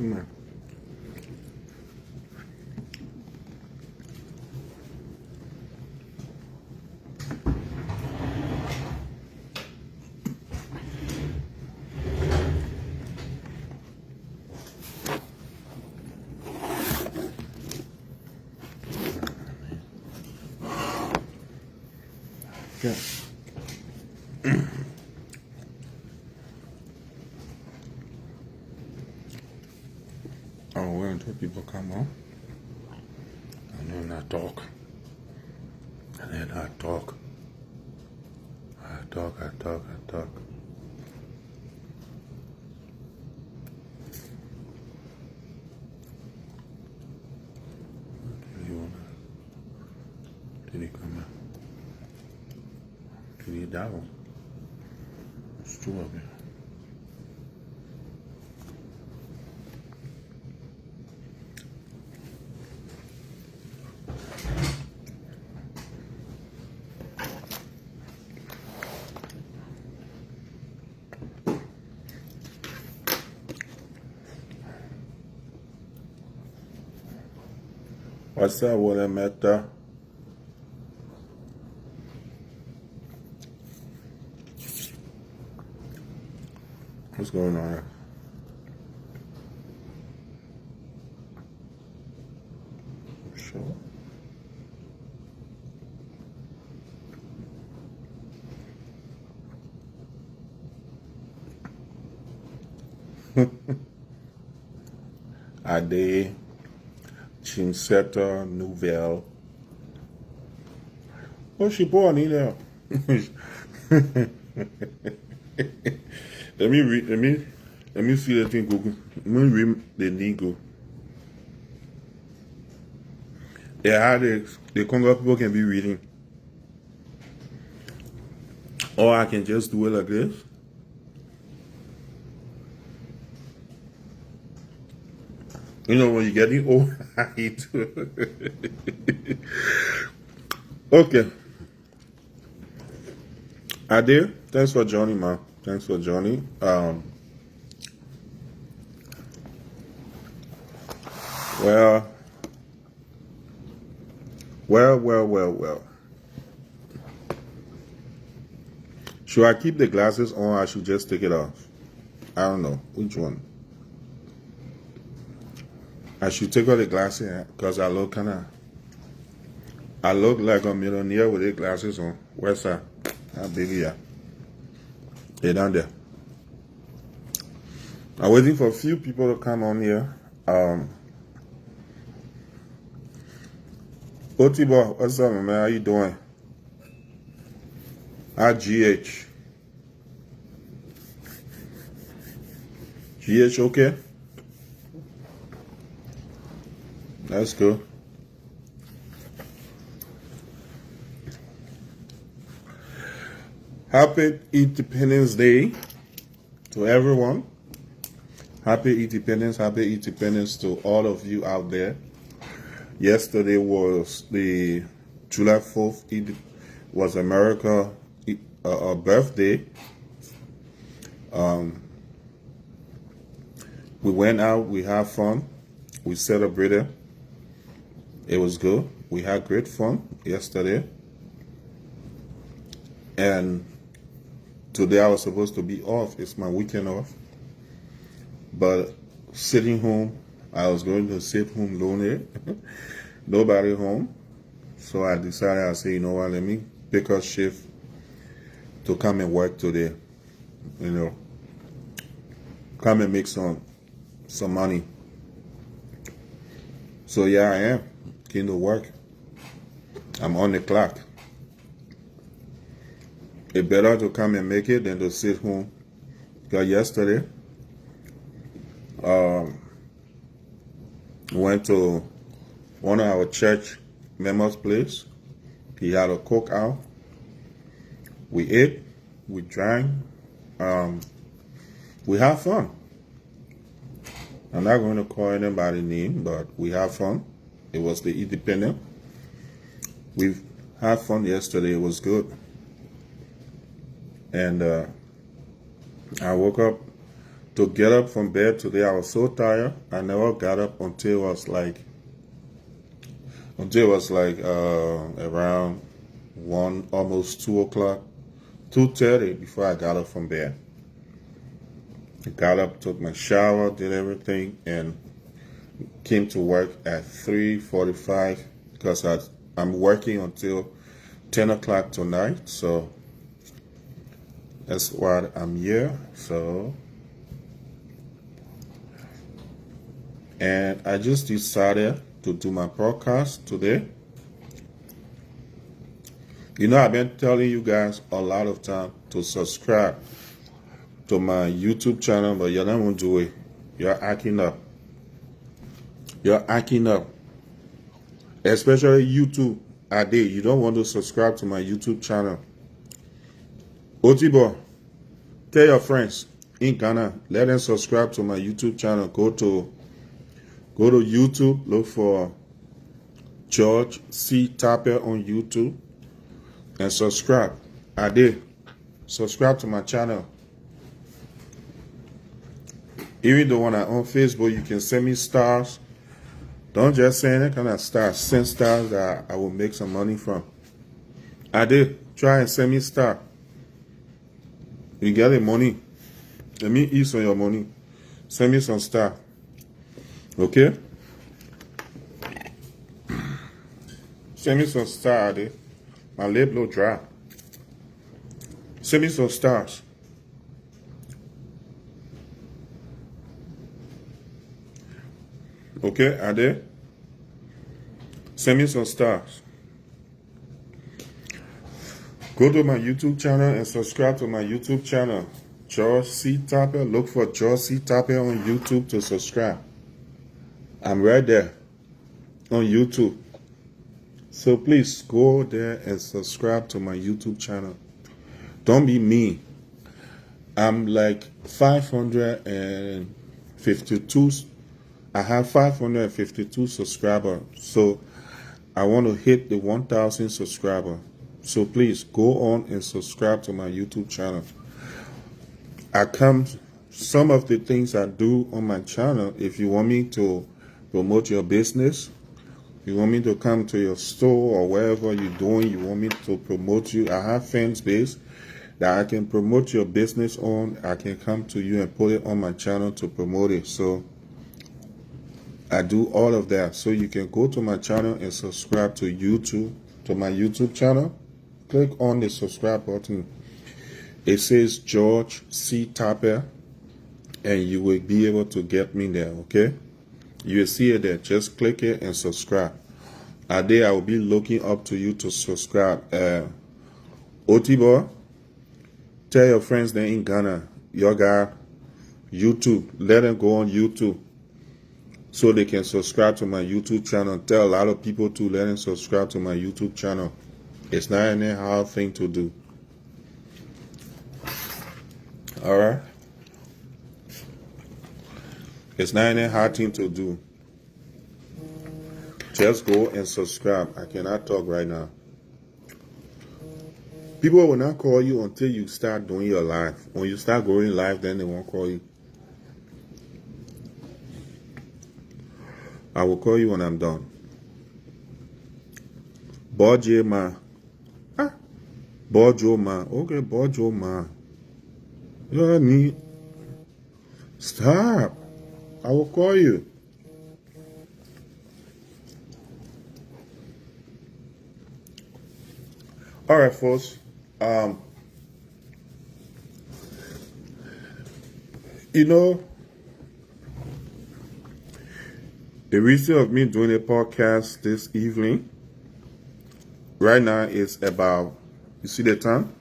man. Okay. Oh, well, until people come on, and then I talk, and then I talk. Did he come out? Did he down? It's two of you. What's up, William Meta? What's going on here? Sure. Ade, Chinsetta, Nouvelle. Oh, she born in there. Let me read. Let me see the thing. Google. Let me read the Nigo. Yeah, how the Congo people can be reading, or I can just do it like this. You know, when you get the old height. Okay. Ade, thanks for joining, man. Thanks for joining. Well. Should I keep the glasses on or I should just take it off? I don't know. Which one? I should take off the glasses because I look like a millionaire with the glasses on. Where's that? How big are you? They're down there. I'm waiting for a few people to come on here. Otibo, what's up, man? How you doing? GH. GH, okay? That's good. Happy Independence Day to everyone. Happy Independence to all of you out there. Yesterday was the July 4th, it was America birthday. We went out, we had fun, we celebrated. It was good. We had great fun yesterday. And today I was supposed to be off. It's my weekend off. But sitting home, I was going to sit home lonely. Nobody home. So I decided, I said, you know what, let me pick a shift to come and work today. You know, come and make some money. So yeah, I am. Came to work. I'm on the clock. It's better to come and make it than to sit home. Because yesterday, went to one of our church members' place. He had a cookout. We ate, we drank, we had fun. I'm not going to call anybody's name, but we had fun. It was the Independent. We had fun yesterday. It was good. And I woke up to get up from bed today. I was so tired. I never got up until it was like around 1, almost 2 o'clock, 2:30 before I got up from bed. I got up, took my shower, did everything, and came to work at 3:45 because I'm working until 10 o'clock tonight. So that's why I'm here. So, and I just decided to do my podcast today. You know, I've been telling you guys a lot of time to subscribe to my YouTube channel, but you're not going to do it. You're acting up. You're acting up. Especially YouTube. You don't want to subscribe to my YouTube channel. Otibo, tell your friends in Ghana, let them subscribe to my YouTube channel. Go to YouTube, look for George C. Tapper on YouTube and subscribe. Subscribe to my channel. Even though when I'm on Facebook, you can send me stars. Don't just send any kind of stars. Send stars that I will make some money from. Try and send me star. You get the money. Let me eat on your money. Send me some star. Okay? Send me some star, My lip look dry. Send me some stars. Okay, Ade? Send me some stars. Go to my YouTube channel and subscribe to my YouTube channel. George C. Tapper. Look for George C. Tapper on YouTube to subscribe. I'm right there on YouTube. So please go there and subscribe to my YouTube channel. Don't be mean. I'm like 552. I have 552 subscribers. So I want to hit the 1,000 subscribers. So please go on and subscribe to my YouTube channel. Some of the things I do on my channel, if you want me to promote your business, you want me to come to your store or wherever you're doing, you want me to promote you, I have fans base that I can promote your business on. I can come to you and put it on my channel to promote it. So I do all of that. So you can go to my channel and subscribe to my YouTube channel. Click on the subscribe button. It says George C. Tapper, and you will be able to get me there, okay? You will see it there. Just click it and subscribe. I will be looking up to you to subscribe. Otibo, tell your friends there in Ghana, your guy, YouTube, let them go on YouTube so they can subscribe to my YouTube channel. Tell a lot of people to let them subscribe to my YouTube channel. It's not any hard thing to do. Alright? It's not any hard thing to do. Just go and subscribe. I cannot talk right now. People will not call you until you start doing your live. When you start going live, then they won't call you. I will call you when I'm done. Bojo ma. Bojo ma. Okay, Bojo ma. You need. Stop. I will call you. All right, folks. You know, the reason of me doing a podcast this evening, right now, is about, you see the time?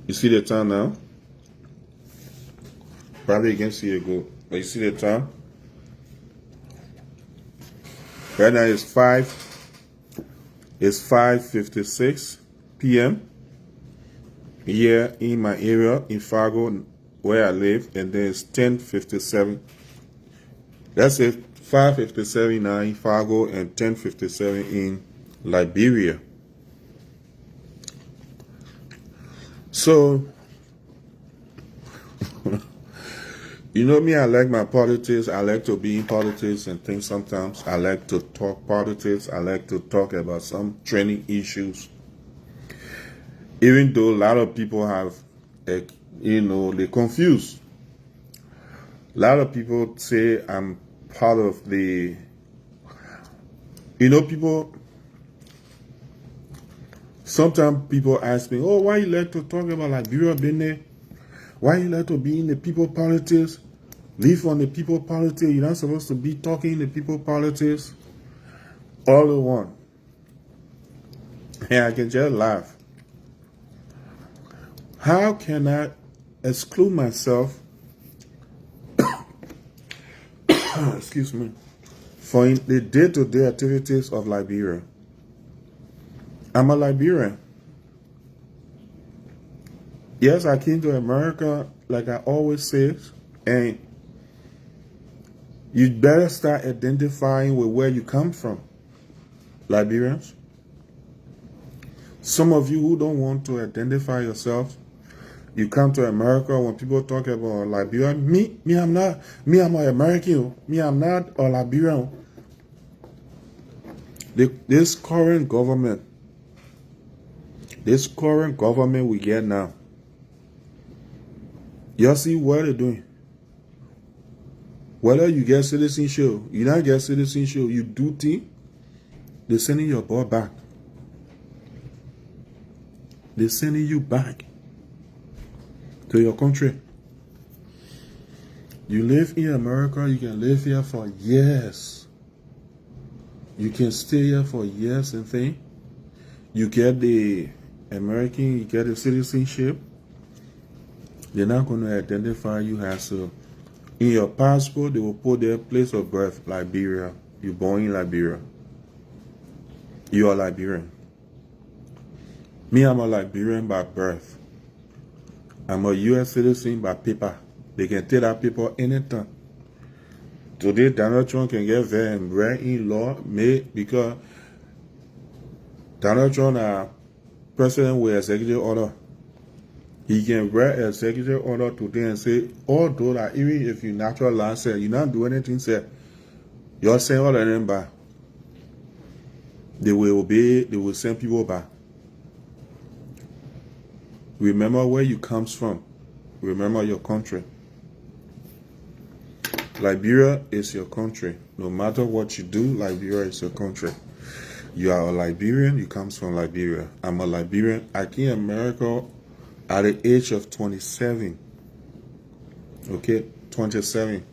You see the time now? Probably you can see it good, but you see the time? Right now it's 5:56 p.m. here in my area in Fargo where I live, and then it's 10:57. That's it, 5:57 now in Fargo and 10:57 in Liberia. So You know me, I like my politics. I like to be in politics and things sometimes. I like to talk politics. I like to talk about some training issues. Even though a lot of people have, they're confused. A lot of people say I'm part of the, people, sometimes people ask me, oh, why you like to talk about Liberia, Benin? Why you like to be in the people politics? Live on the people politics. You're not supposed to be talking in the people politics. All in one. And I can just laugh. How can I exclude myself, excuse me, from the day-to-day activities of Liberia? I'm a Liberian. Yes, I came to America, like I always say, and you better start identifying with where you come from, Liberians. Some of you who don't want to identify yourself, you come to America, when people talk about Liberia, I'm an American. Me, I'm not a Liberian. This current government we get now, y'all see what they're doing. Whether you get citizenship, you not get citizenship, you do things, they're sending your boy back. They're sending you back to your country. You live in America, you can live here for years. You can stay here for years and things. You get the American, you get the citizenship. They're not going to identify you as a, in your passport, they will put their place of birth, Liberia. You're born in Liberia. You are Liberian. Me, I'm a Liberian by birth. I'm a U.S. citizen by paper. They can take that paper anytime. Today, Donald Trump can get very embedded in law made because Donald Trump is president with executive order. He can write executive order today and say, although that even if you natural land say you not do anything, say you're saying all of them back. They will obey, they will send people back. Remember where you comes from. Remember your country. Liberia is your country. No matter what you do, Liberia is your country. You are a Liberian, you comes from Liberia. I'm a Liberian. I came to America at the age of 27. Okay, 27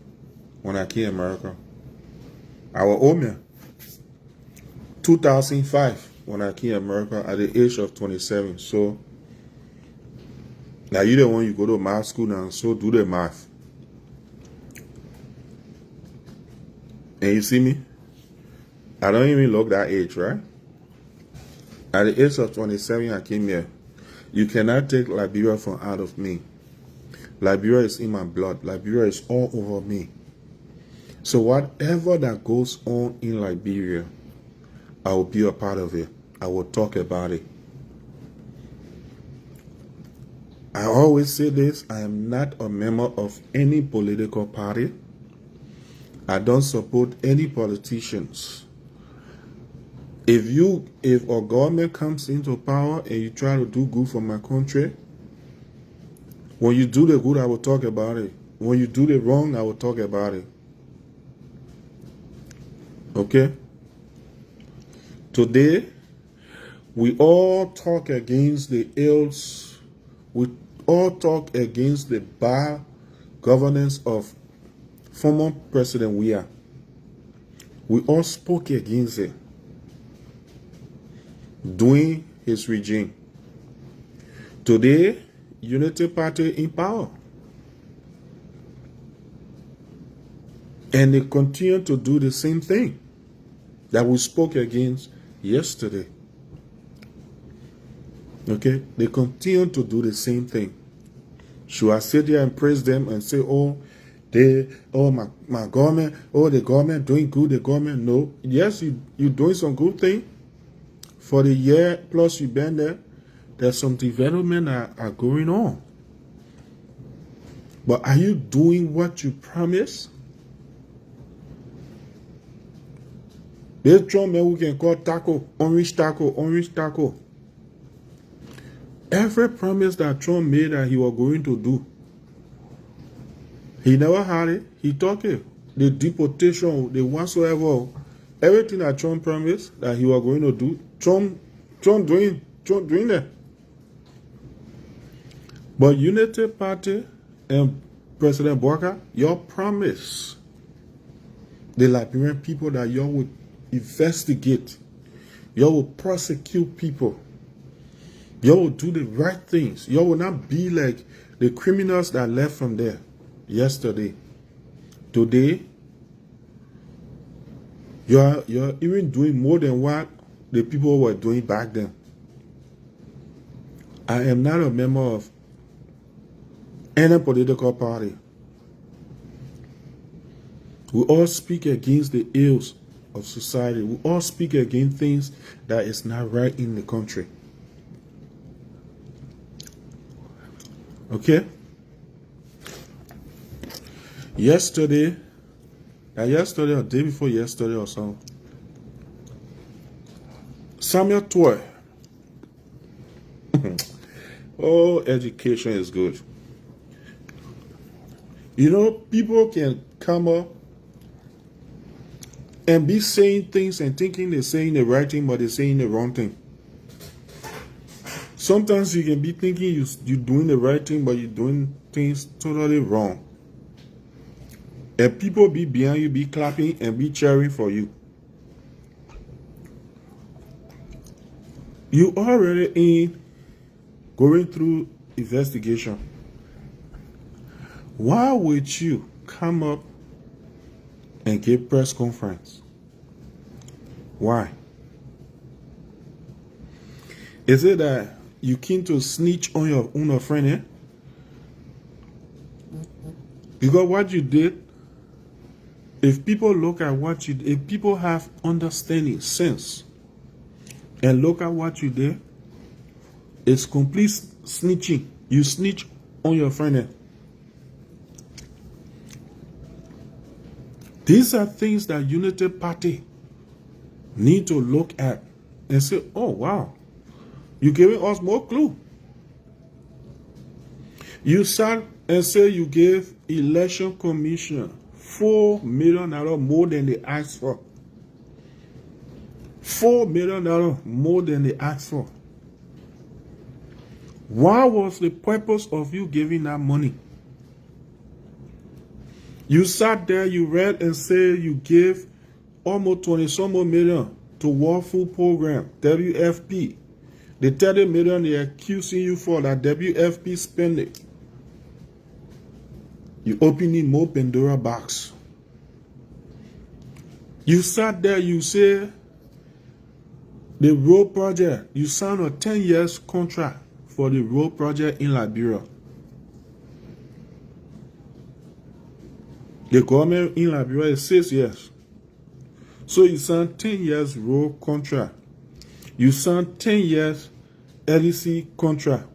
when I came to America. I was old 2005 when I came to America at the age of 27. So now you the one you go to math school now, so do the math. And you see me? I don't even look that age, right? At the age of 27, I came here. You cannot take Liberia from out of me. Liberia is in my blood. Liberia is all over me. So whatever that goes on in Liberia, I will be a part of it. I will talk about it. I always say this, I am not a member of any political party. I don't support any politicians. If our government comes into power and you try to do good for my country, when you do the good, I will talk about it. When you do the wrong, I will talk about it. Okay? Today, we all talk against the ills. We all talk against the bad governance of former President Weah. We all spoke against it during his regime. Today, Unity Party in power. And they continue to do the same thing that we spoke against yesterday. Okay? They continue to do the same thing. Should I sit there and praise them and say, my government, the government doing good, the government? No. Yes, you're doing some good thing. For the year plus you've been there, there's some development are going on. But are you doing what you promised? This Trump man we can call taco, orange taco, orange taco. Every promise that Trump made that he was going to do, he never had it. He took it. The deportation, the whatsoever, everything that Trump promised that he was going to do, Trump doing that. But Unity Party and President Walker, your promise, the Liberian people that you would investigate, you will prosecute people, you will do the right things, you will not be like the criminals that left from there yesterday. Today, you're even doing more than what the people were doing back then. I am not a member of any political party. We all speak against the ills of society. We all speak against things that is not right in the country. Okay? Yesterday or day before yesterday or so, Samuel 12. Oh, education is good. You know, people can come up and be saying things and thinking they're saying the right thing, but they're saying the wrong thing. Sometimes you can be thinking you're doing the right thing, but you're doing things totally wrong. And people be behind you, be clapping and be cheering for you. You already in going through investigation. Why would you come up and give press conference? Why? Is it that you keen to snitch on your own friend? Eh? Because what you did, if people look at what you did, if people have understanding, sense, and look at what you did, it's complete snitching. You snitch on your friend. Eh? These are things that Unity Party need to look at and say, oh, wow, you're giving us more clue. You sat and say you gave election commission $4 million more than they asked for. $4 million more than they asked for. What was the purpose of you giving that money? You sat there, you read and said you gave almost 20-some more million to World Food Program, WFP. The 30 million they're accusing you for that WFP spending. You opening more Pandora box. You sat there, you said the road project, you signed a 10 years contract for the road project in Liberia. The government in Liberia is 6 years. So you signed 10 years road contract. You signed 10 years LEC contract.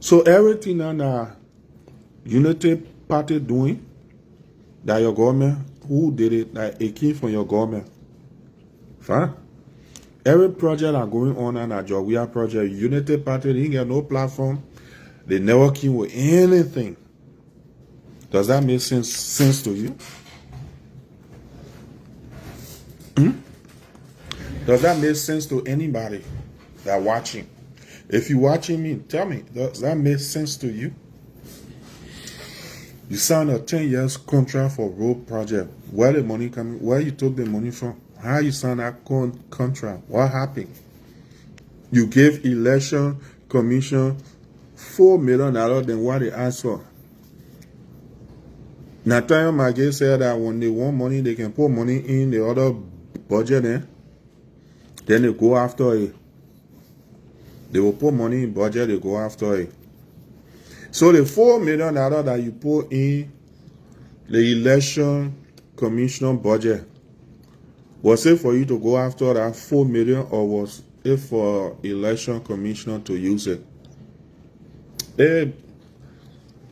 So everything that Unity Party doing, that your government, who did it, that it came from your government. Fine. Every project that going on in that Georgia project, Unity Party, they ain't got no platform. They never came with anything. Does that make sense to you? Does that make sense to anybody that watching? If you're watching me, tell me, does that make sense to you? You signed a 10 years contract for road project. Where the money coming? Where you took the money from? How you signed that contract? What happened? You gave election commission $4 million than what they asked for. Nathaniel Magay said that when they want money, they can put money in the other budget. Then they go after it. They will put money in budget, they go after it. So the $4 million that you put in the election commission budget, was it for you to go after that $4 million, or was it for election commissioner to use it?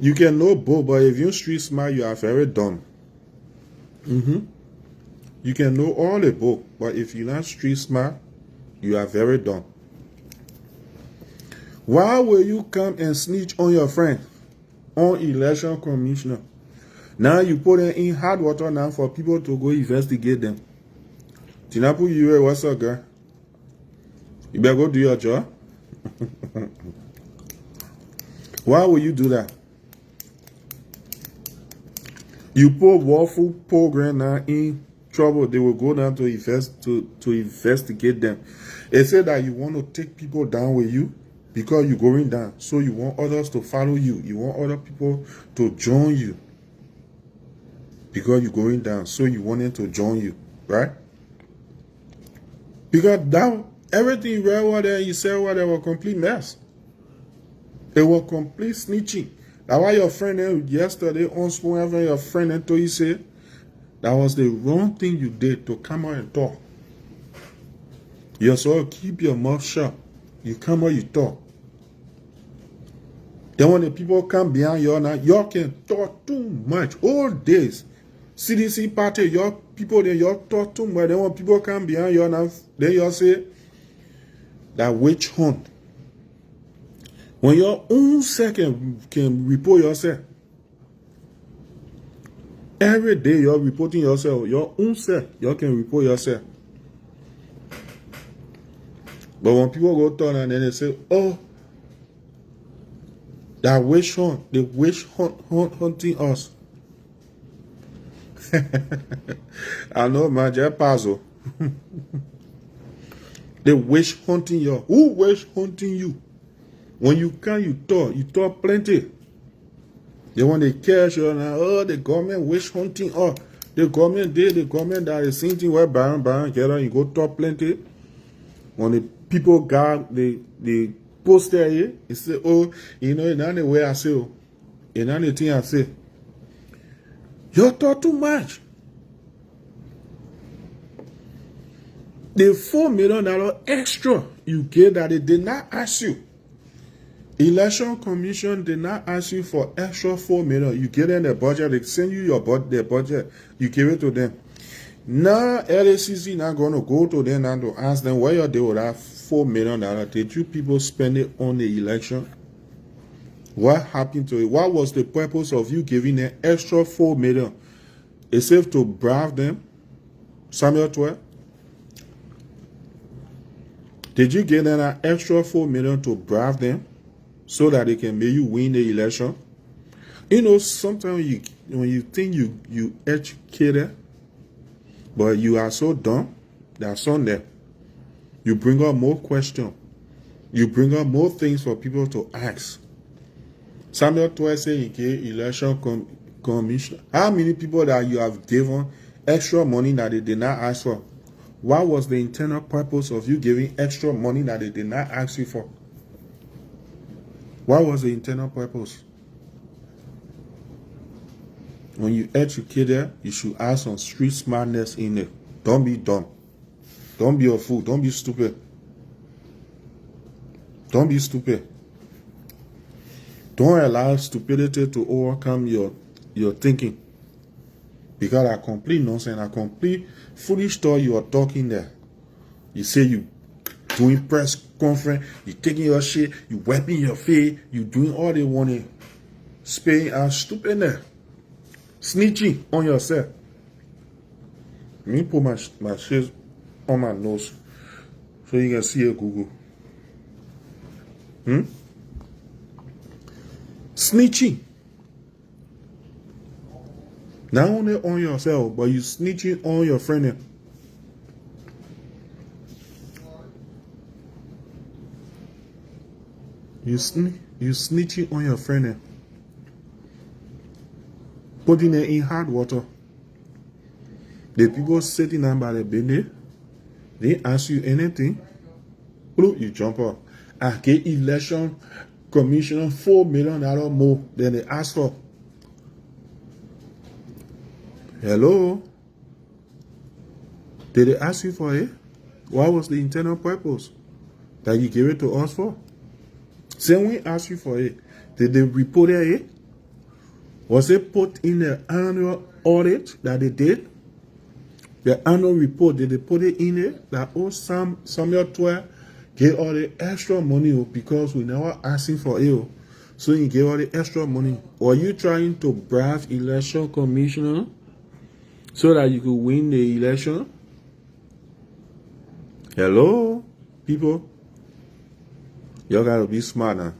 You can know both, but if you're street smart, you are very dumb. You can know all the book, but if you're not street smart, you are very dumb. Why will you come and snitch on your friend, on election commissioner? Now you put them in hot water now for people to go investigate them. Tinapu, you what's up, girl? You better go do your job. Why will you do that? You put waffle program now in trouble. They will go down to investigate them. They say that you want to take people down with you because you're going down. So you want others to follow you. You want other people to join you because you're going down. So you want them to join you, right? Because that everything you read over there, you said over there was a complete mess. It was complete snitching. That's why your friend yesterday on Spoon, your friend told you say that was the wrong thing you did to come out and talk. You so keep your mouth shut. You come out, you talk. Then when the people come behind you now, you can talk too much. All days. CDC party, your people then you talk too much. Then when people come behind you now, then you say that witch hunt. When your own self can report yourself. Every day you're reporting yourself. Your own self, you can report yourself. But when people go turn and then they say, oh, that witch hunt, the witch hunting us. I know, man, just puzzle. The witch hunting you. Who witch hunting you? When you come, you talk plenty. They want to catch you now. Oh, the government witch hunting. Oh, the government did, the government that is same thing where Baron, get on, you go talk plenty. When the people got the poster here, he say, oh, you know, in any way I say, oh, in anything I say, you talk too much. The $4 million extra you get that they did not ask you. Election Commission did not ask you for extra $4 million. You get in the budget, they send you their budget, you give it to them. Now LACC not going to go to them and to ask them where you did with that $4 million. Did you people spend it on the election? What happened to it? What was the purpose of you giving them extra $4 million? Is it to bribe them? Samuel 12? Did you give them that extra $4 million to bribe them so that they can make you win the election? You know, sometimes when you think you educated, but you are so dumb, that's on there. You bring up more questions. You bring up more things for people to ask. Samuel 12 says he gave election commission. How many people that you have given extra money that they did not ask for? What was the internal purpose of you giving extra money that they did not ask you for? What was the internal purpose? When you educated, you should have some street smartness in it. Don't be dumb. Don't be a fool. Don't be stupid. Don't be stupid. Don't allow stupidity to overcome your thinking. Because I complete nonsense, I complete foolish thought you are talking there. You say you doing press conference, you taking your shit, you wiping your face, you doing all they want to spay and stupid there. Snitching on yourself. Let me put my shit on my nose so you can see it, Google. Snitching. Not only on yourself, but you snitching on your friend. You snitching on your friend. Putting it in hot water. The people sitting down by the bed, they ask you anything, you jump up. I get election commissioner $4 million more than they asked for. Hello? Did they ask you for it? What was the internal purpose that you gave it to us for? Say we asked you for it. Did they report it? Was it put in the annual audit that they did? The annual report, did they put it in it? That, oh, Samuel 12 gave all the extra money because we never asking for it. So he gave all the extra money. Or you trying to bribe election commissioner so that you could win the election? Hello, people? Y'all gotta be smart now.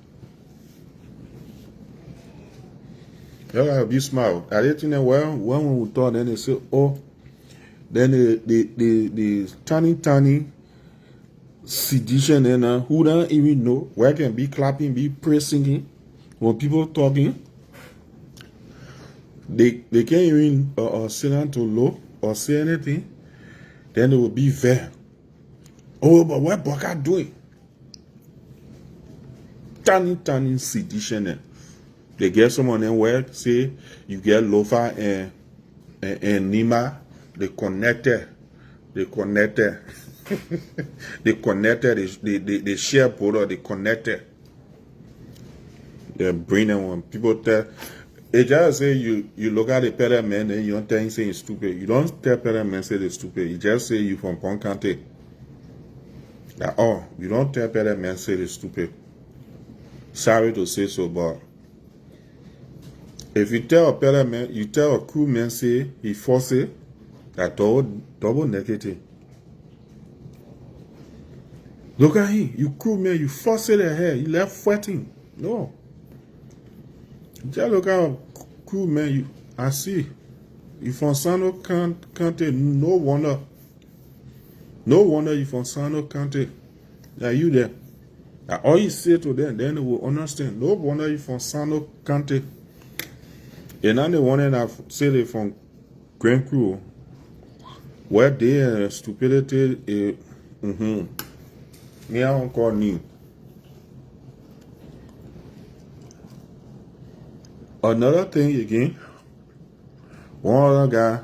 Y'all gotta be smart. I didn't think that well, when we thought, then they say, oh, then the tiny sedition and who don't even know where can be clapping, be praising him when people talking. They can't even sit down to look or say anything. Then they will be there. Oh, but what Baka doing? Tiny sedition. They get someone in where say you get Lofa and Nima. They connected. They share both. They connected. They bring them when people tell. It just say you look at the better man and you don't tell him say he's stupid. You don't tell better man say they're stupid. You just say you from Pong County. That you don't tell better man say they're stupid. Sorry to say so, but if you tell a better man, you tell a crew man say he force it, that double negative. Look at him, you crew man, you force it ahead, you left fighting. No. Just look at crew man, I see. You from Sano County, no wonder you from Sano County. Now you there. Now all you say to them, then they will understand. No wonder you from Sano County. And now the one that say they from Grand Crew, where they stupidity me I don't call new. Another thing again, one other guy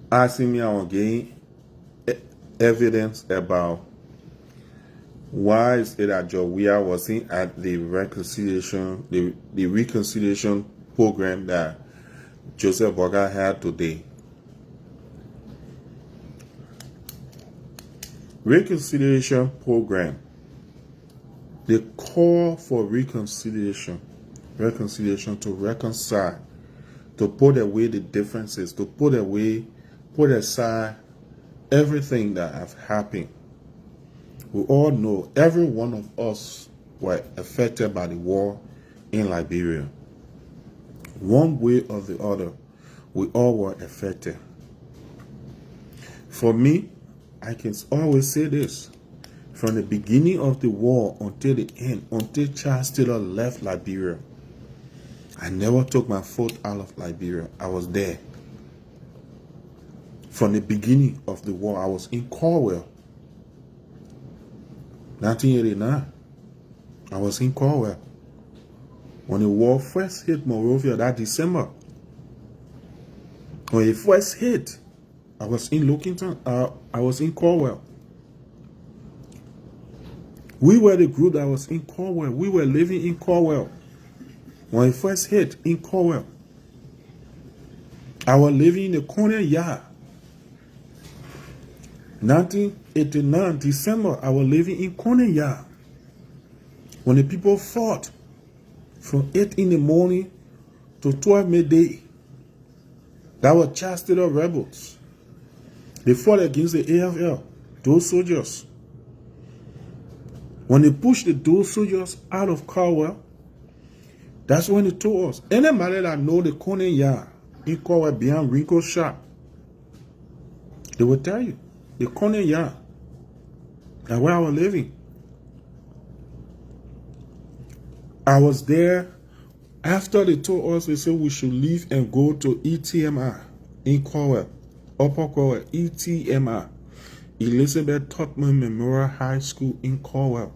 asking me on gain evidence about why is it that Jowea wasn't at the reconciliation, the reconciliation program that Joseph Boga had today. Reconciliation program. The call for reconciliation to reconcile, to put away the differences, to put aside everything that have happened. We all know every one of us were affected by the war in Liberia. One way or the other, we all were affected. For me, I can always say this. From the beginning of the war until the end, until Charles Taylor left Liberia, I never took my foot out of Liberia. I was there. From the beginning of the war, I was in Cornwall. 1989, I was in Cornwall. When the war first hit Monrovia that December, when it first hit, I was in Lockington, I was in Cornwall. We were the group that was in Cornwall. We were living in Cornwall. When it first hit in Cornwall, I was living in the corner yard. 1989, December, I was living in corner yard. When the people fought from 8 in the morning to 12 midday, that was Charles Taylor rebels. They fought against the AFL, those soldiers. When they pushed those soldiers out of Cornwall, that's when they told us, anybody that know the corner yard in Cornwall behind Rinko's shop, they will tell you, the corner yard, that's where I was living. I was there after they told us, they said we should leave and go to ETMR in Cornwall, Upper Cornwall, ETMR, Elizabeth Tubman Memorial High School in Cornwall.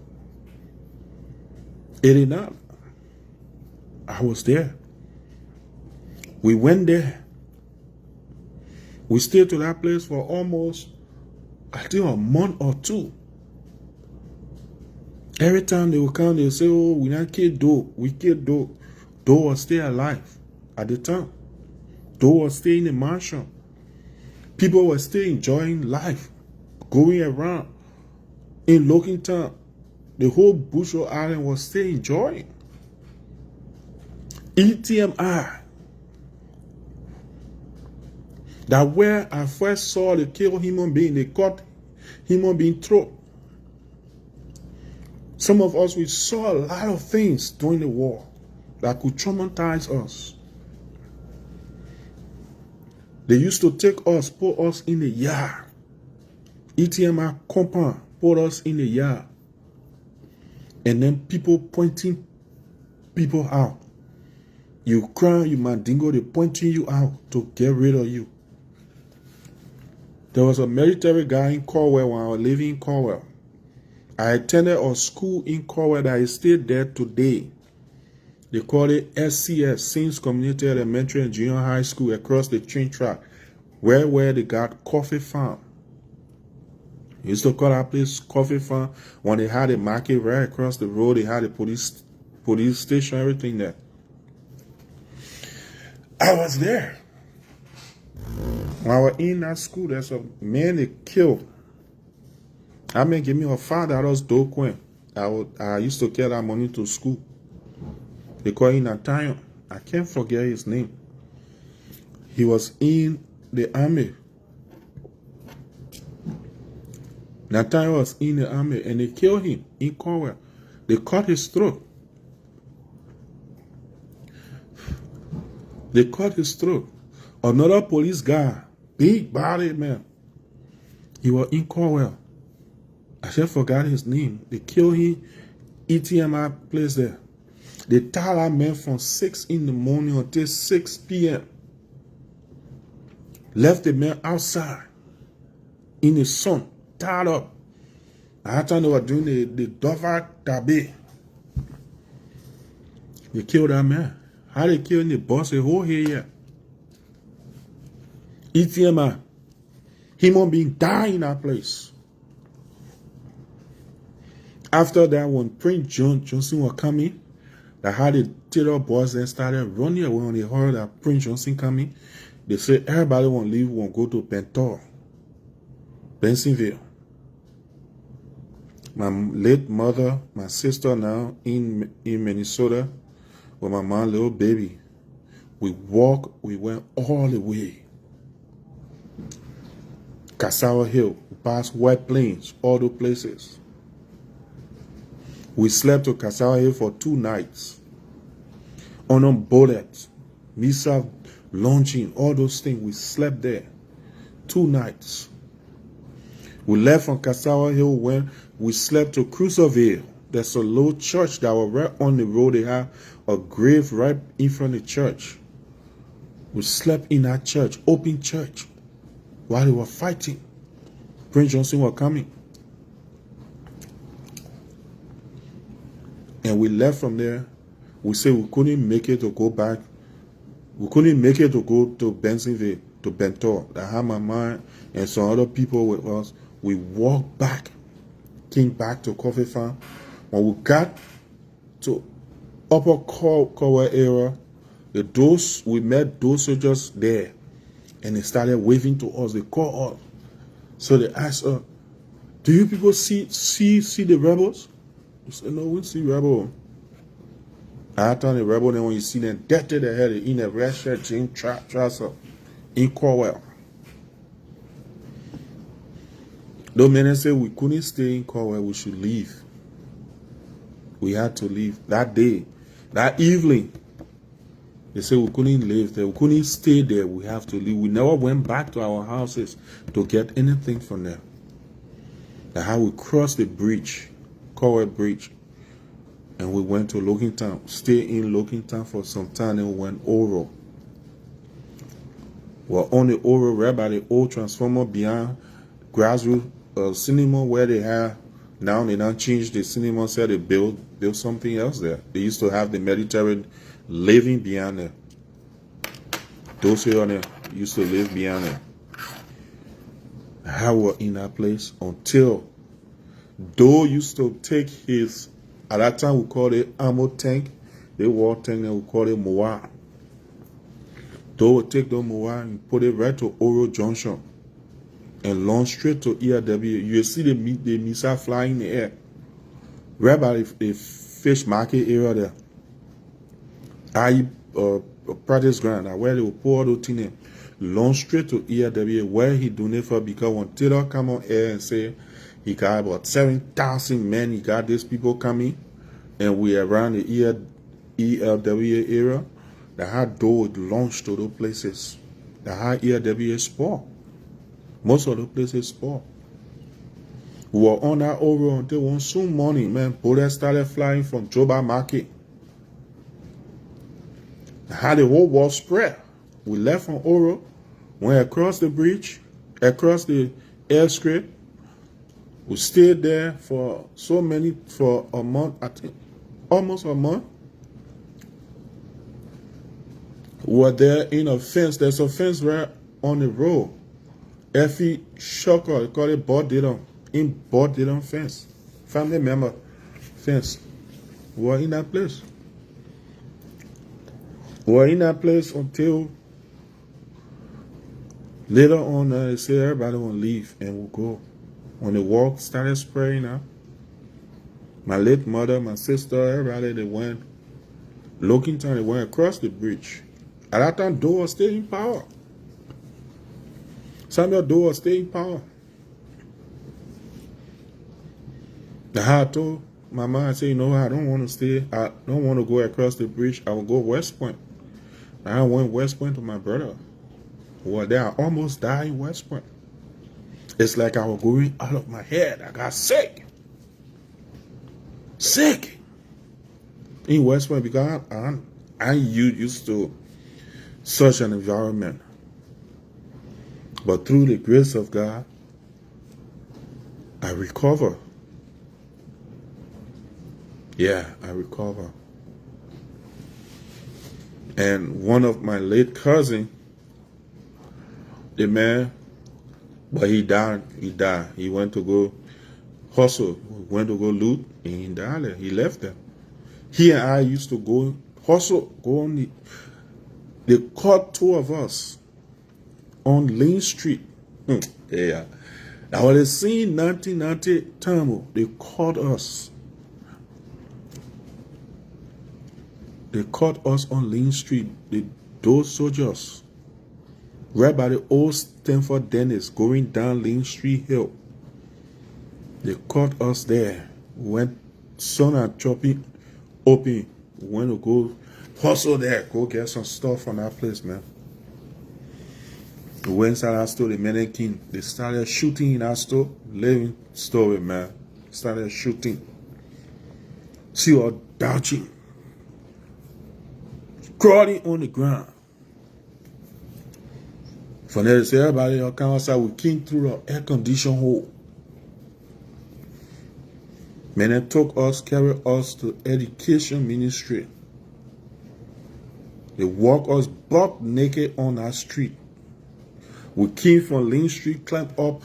89. I was there. We went there. We stayed to that place for almost, I think, a month or two. Every time they would come, they would say, oh, we not kill Doe. We killed Doe. Doe was still alive. at the time. Those were still in the mansion. People were still enjoying life, going around in Lockington. The whole Bushel Island was still enjoying. ETMI. That where I first saw they kill human being, they cut human being throat. Some of us, we saw a lot of things during the war that could traumatize us. They used to take us, put us in the yard. ETMI compound, put us in the yard. And then people pointing people out. You cry, you mandingo, they pointing you out to get rid of you. There was a military guy in Corwell when I was living in Corwell. I attended a school in Corwell that is still there today. They call it SCS, Saints Community Elementary and Junior High School, across the train track, where they got coffee farm. They used to call that place coffee farm. When they had a market right across the road, they had a police station, everything there. I was there. When I was in that school, there's a man they killed. I mean, give me a $5 dough coin. I used to carry that money to school. They call him Nathaniel. I can't forget his name. He was in the army. Nathaniel was in the army and they killed him in Corwell. They cut his throat. They cut his throat. Another police guy, big body man, he was in Corwell. I just forgot his name. They killed him, ETMI place there. They tied that man from 6 in the morning until 6 p.m. Left the man outside in the sun, tied up. At that time they were doing the Dover Derby. They killed that man. How they killed him? They bust a hole here. ETMI. Human being died in that place. After that, when Prince Johnson was coming, that had the terror boys then started running away when they heard that Prince Johnson coming. They said everybody want to leave, want to go to Bentor, Bensenville. My late mother, my sister now in Minnesota, with my mom, little baby. We went all the way. Cassava Hill, past White Plains, all those places. We slept to Cassava Hill for 2 nights. On bullets, missile launching, all those things. We slept there 2 nights. We left from Cassava Hill when we slept to Cruiserville. There's a little church that was right on the road. They have a grave right in front of the church. We slept in that church, open church, while they were fighting. Prince Johnson was coming. And we left from there. We said we couldn't make it to go back. We couldn't make it to go to Bensenville, to Bentor. I had my mind and some other people with us. We walked back, came back to Coffee Farm. When we got to Upper Corwell area, we met those soldiers there. And they started waving to us. They called us. So they asked us, do you people see the rebels? We said, no, we see rebels. I thought the rebel, then when you see them dead to the head in a red shirt, jean trouser in Corwell. Those men said we couldn't stay in Corwell, we should leave. We had to leave that day, that evening. They said we couldn't live there, we couldn't stay there, we have to leave. We never went back to our houses to get anything from them. That's how we crossed the bridge, Corwell Bridge. And we went to Lockington, stayed in Lockington for some time, and we went Oro. We're on the Oro, right by the old transformer behind Grassroots cinema where they have, now they now changed the cinema, said they built something else there. They used to have the military living behind there. Those here on there used to live behind there. I was in that place until Doe used to take his, at that time we called it ammo tank. They war tank and we called it Moa. They will take them away and put it right to Oro Junction and launch straight to ERW. You see the missile flying in the air. Right by the fish market area there. I practice ground where they will pour those things in. Launch straight to ERW where he donated for, because when Taylor come on air and say he got about 7,000 men, he got these people coming, and we around the ELW area, the hard door would launch to those places. The high ELW is poor. Most of the places poor. We were on that over until one soon morning, man. Bullets started flying from Joba Market. How the whole world spread. We left from Oro, went across the bridge, across the airstrip. We stayed there for a month, I think, almost a month. We were there in a fence. There's a fence right on the road. Effie Shocker, they call it Bodidon. In Bodidon fence. Family member fence. We were in that place. We were in that place until later on, they say everybody will leave and we'll go. When the war started spreading out, my late mother, my sister, everybody, they went looking time, they went across the bridge. At that time, Doe was still in power. Samuel Doe was still in power. I told my mom, I said, you know, I don't want to stay, I don't want to go across the bridge, I will go West Point. I went West Point to my brother. Well, there I almost died in West Point. It's like I was going out of my head. I got sick. Sick. In West Point because I'm used to such an environment. But through the grace of God, I recover. Yeah, I recover. And one of my late cousins, the man, but he died. He went to go hustle, went to go loot, and he died there. He left there. He and I used to go hustle, go on they caught two of us on Lane Street. Yeah. I was seeing 1990 time. They caught us. They caught us on Lane Street. Those soldiers. Right by the old Stanford Dennis going down Lane Street Hill. They caught us there. We went sun and chopping open. We went to go hustle there. Go get some stuff from that place, man. We went inside our store, the mannequin. They started shooting in our store. Living story, man. Started shooting. See all dodging. Crawling on the ground. From there, they say, everybody come outside. We came through the air-conditioned hole. Men they took us, carried us to education ministry. They walked us buck naked on our street. We came from Lane Street, climbed up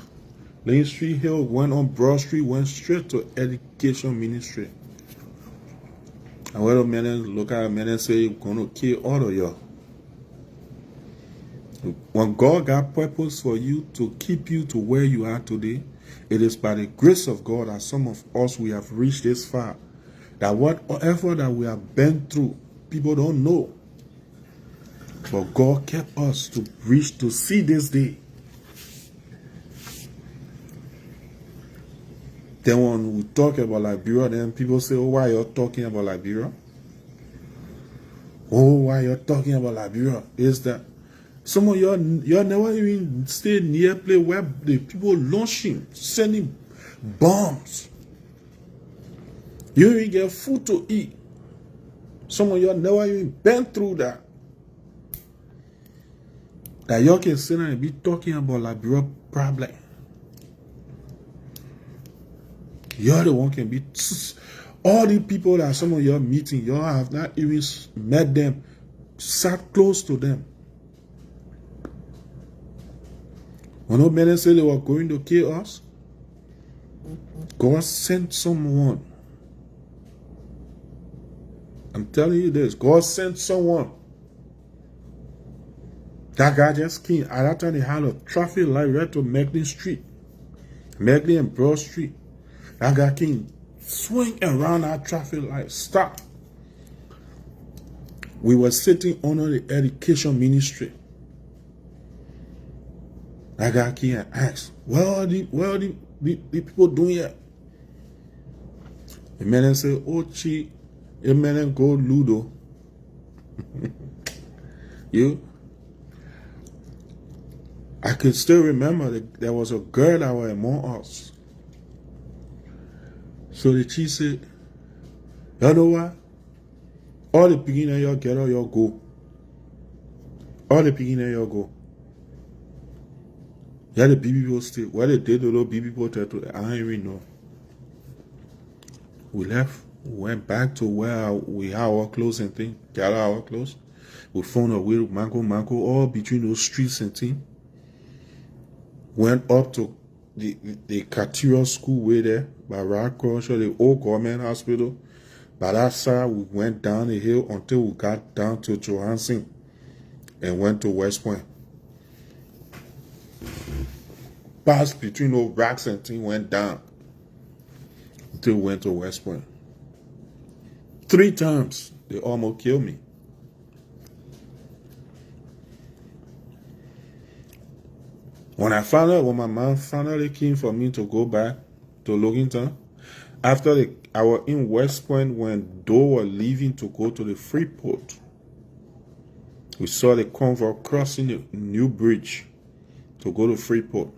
Lane Street Hill, went on Broad Street, went straight to education ministry. And when the men look at the men and say, we're going to kill all of y'all. When God got purpose for you to keep you to where you are today, it is by the grace of God that some of us, we have reached this far. That whatever that we have been through, people don't know. But God kept us to reach, to see this day. Then when we talk about Liberia, then people say, oh, why you're talking about Liberia? Oh, why you're talking about Liberia? Is that some of y'all never even stay near a place where the people launching, sending bombs. You don't even get food to eat. Some of y'all never even been through that. That y'all can sit and be talking about Liberia problem. You're the one can be all the people that some of y'all meeting, y'all have not even met them, sat close to them. When no men said they were going to kill us, God sent someone. I'm telling you this, God sent someone That guy just came. At that time, they had a traffic light right to Macklin Street. Macklin and Broad Street. That guy came, swing around that traffic light, stop. We were sitting under the education ministry. That guy came and asked, what are the people doing here? The man said, oh, chi, the man go Ludo. I can still remember that there was a girl that was among us. So the chief said, you know what? All the beginner y'all get out, y'all go. All the beginner y'all go. Yeah, the baby people stay. What they did, the little baby people tell to, I don't even know. We left, we went back to where we had our clothes and things, got our clothes. We found a way to Mango, all between those streets and things. Went up to the Cathedral School way there, by Rock Crossroad, the old government hospital. By that side, we went down the hill until we got down to Johansson and went to West Point. Passed between those racks and things, went down until we went to West Point. 3 times, they almost killed me. When my mom finally came for me to go back to Logantown, after I was in West Point when they were leaving to go to the Freeport, we saw the convoy crossing the new bridge to go to Freeport.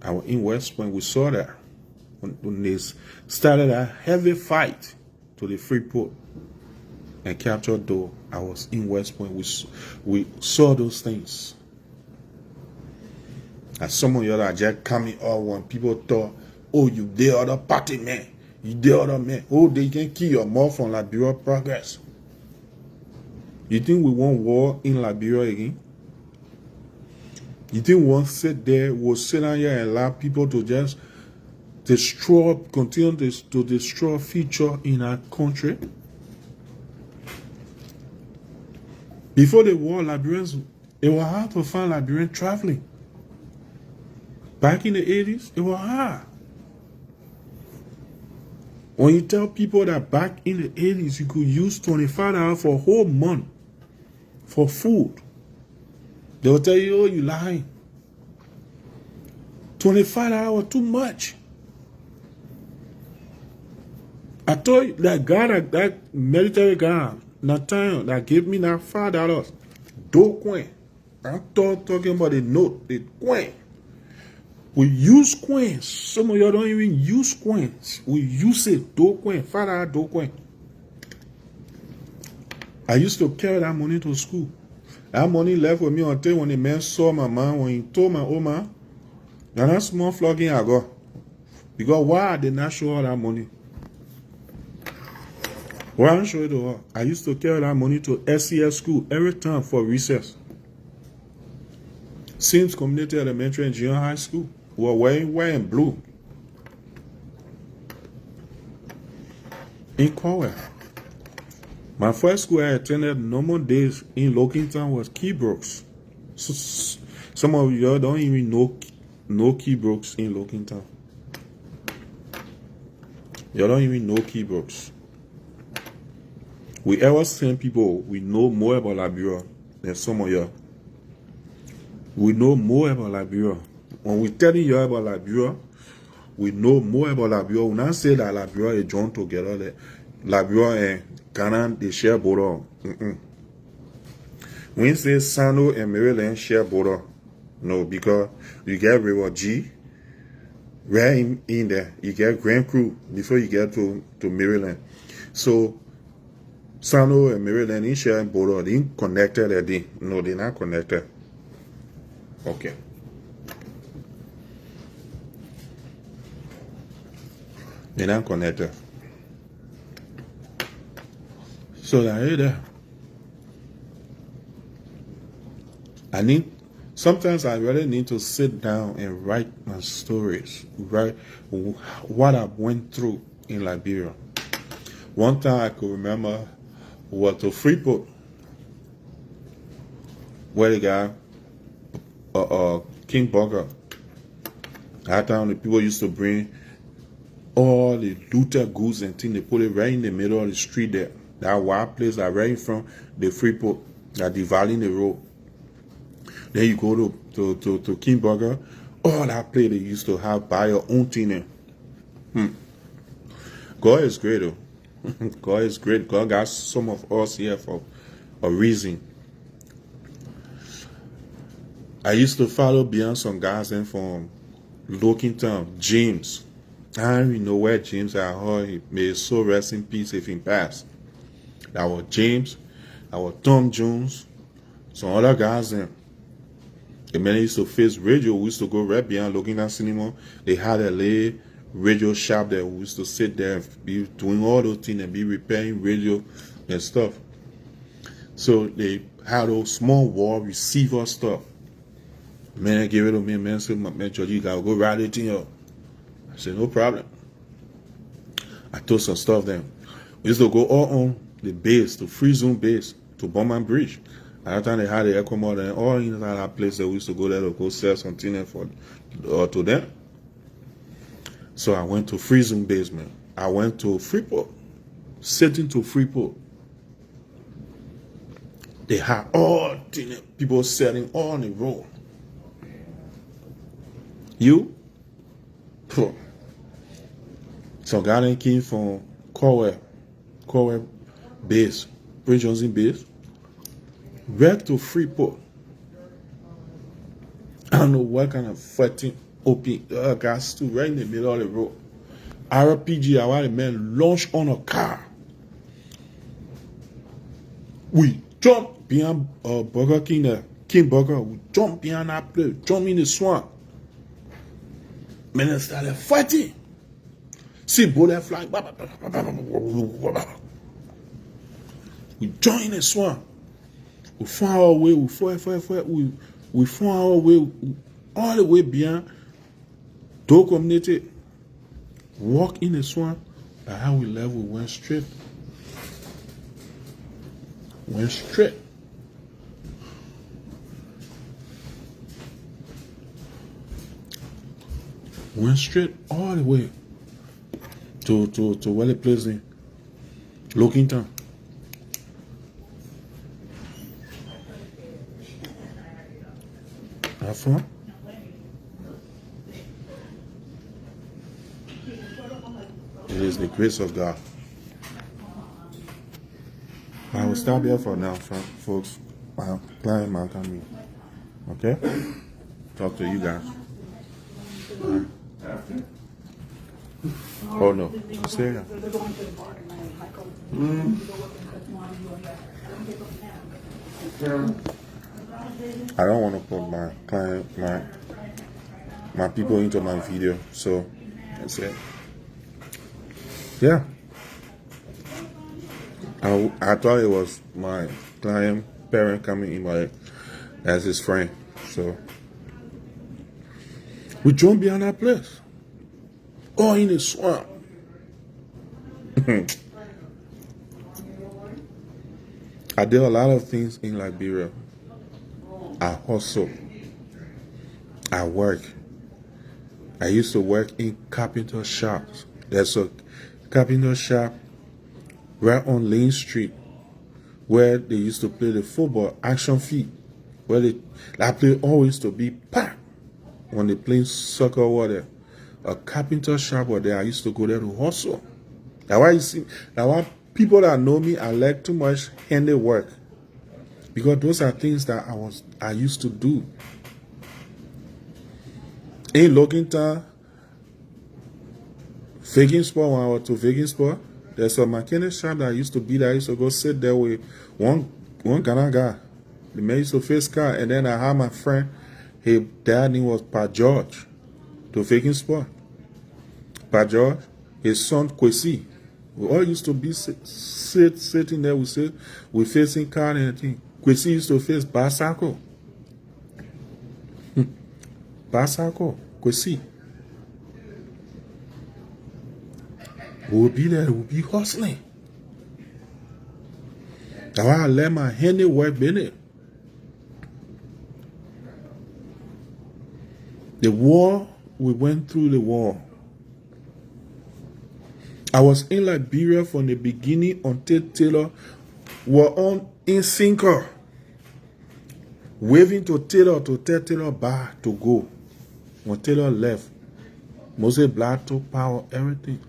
I was in West Point, we saw that. When they started a heavy fight to the Freeport and captured Doe, I was in West Point. We saw those things. And some of y'all are just coming out when people thought, oh, you the other party man, you the other man. Oh, they can kill your mouth from Liberia progress. You think we want war in Liberia again? You think we want to sit there, we'll sit down here and allow people to just continue to destroy future in our country? Before the war, Liberians, it was hard to find Liberian traveling. Back in the 80s, it was hard. When you tell people that back in the 80s, you could use $25 for a whole month for food, they will tell you, oh, you lying. $25 was too much. I told you that military guy, Nathaniel, that gave me that $5, do coin. I'm talking about the note, the coin. We use coins. Some of y'all don't even use coins. We use it, do coin, $5 do coin. I used to carry that money to school. That money left with me until when the man saw my man, when he told my old man, now that small flogging I got. Because why I did not show her that money? Why I didn't show it to her? I used to carry that money to SCS school every time for recess. Sims Community Elementary and Junior High School. We were wearing blue. In Cornwall. My first school I attended normal days in Logantown was Keybrooks. So, some of you don't even know Keybrooks in Logantown. You don't even know Keybrooks. We ever send people, we know more about Liberia than some of you. We know more about Liberia. When we telling you about Liberia, we know more about Liberia. We not say that Liberia is joined together. That Liberia and Ghana, they share border. We say Sano and Maryland share border. No, because you get River G, right in there. You get Grand Crew before you get to Maryland. So, Sano and Maryland in share border. They ain't connected at the. No, they're not connected. Okay. They're not connected. So that sometimes I really need to sit down and write my stories, write what I went through in Liberia. One time I could remember we were to Freeport. where they got King Burger. That time the people used to bring all the looted goods and things. They put it right in the middle of the street there. That wild place that right in front the Freeport, that dividing the road. Then you go to King Burger. All that place they used to have buy your own thing there. God is great though. God is great. God got some of us here for a reason. I used to follow behind some guys in from Lockington, James. I don't even know where James I heard he may his soul rest in peace if he passed. That was James, that was Tom Jones, some other guys in. The men used to face radio. We used to go right behind Lockington Cinema. They had a little radio shop there. We used to sit there and be doing all those things and be repairing radio and stuff. So they had those small wall receiver stuff. Man, give it to me. Man said, man, George, you gotta go ride it in up. I said, no problem. I took some stuff there. We used to go all on the base, to Free Zone base, to Bowman Bridge. At that time they had the Echo Mall and all in that place that we used to go there to go sell something for to them. So I went to Free Zone basement. I went to Freeport, sitting to Freeport. They had all people selling all on the road. You? Some guy came from Corwell base, Prince Johnson base, right to Freeport. I don't know what kind of fighting open guys stood right in the middle of the road. RPG, our man launched on a car. We jumped behind Burger King there, King Burger. We jumped behind that place, jumped in the swamp. Men started fighting. See bullet flying. We joined the swamp. We found our way. We found our way all the way beyond Doe community. Walk in the swamp. By how we left, we went straight. Went straight. Went straight all the way to where the place in Lockington. Have fun. It is the grace of God. I will stop here for now, folks. My client might come in. Okay? Talk to you guys. Right. Oh no, stay here. I don't want to put my client, my people into my video, so that's it. Yeah. I thought it was my client parent coming in, but as his friend, so we jumped behind that place. Oh, in the swamp. I did a lot of things in Liberia. I hustle. I work. I used to work in carpenter shops. There's a carpenter shop right on Lane Street where they used to play the football action feet. Where that place always to be packed when they playing soccer over there. A carpenter shop over there. I used to go there to hustle. That's why you see, that's why people that know me, I like too much handiwork. Because those are things that I used to do. In Lockington, Vegan Sport, when I was to Vegan Sport, there's a mechanic shop that I used to be there. I used to go sit there with one Ghana guy. The man used to fix car, and then I had my friend, his dad name was Pa George, to Vegan Sport. Pa George, his son Kwesi. We all used to be sitting there, we facing car and everything. Kwesi used to face Basako. Basako, Kwesi. We'll be there, we'll be hustling. That's why I let my handiwork in it. The war, we went through the war. I was in Liberia from the beginning until Taylor were on in sinker, waving to Taylor to tell Taylor bye to go. When Taylor left, Moses Black took power, everything.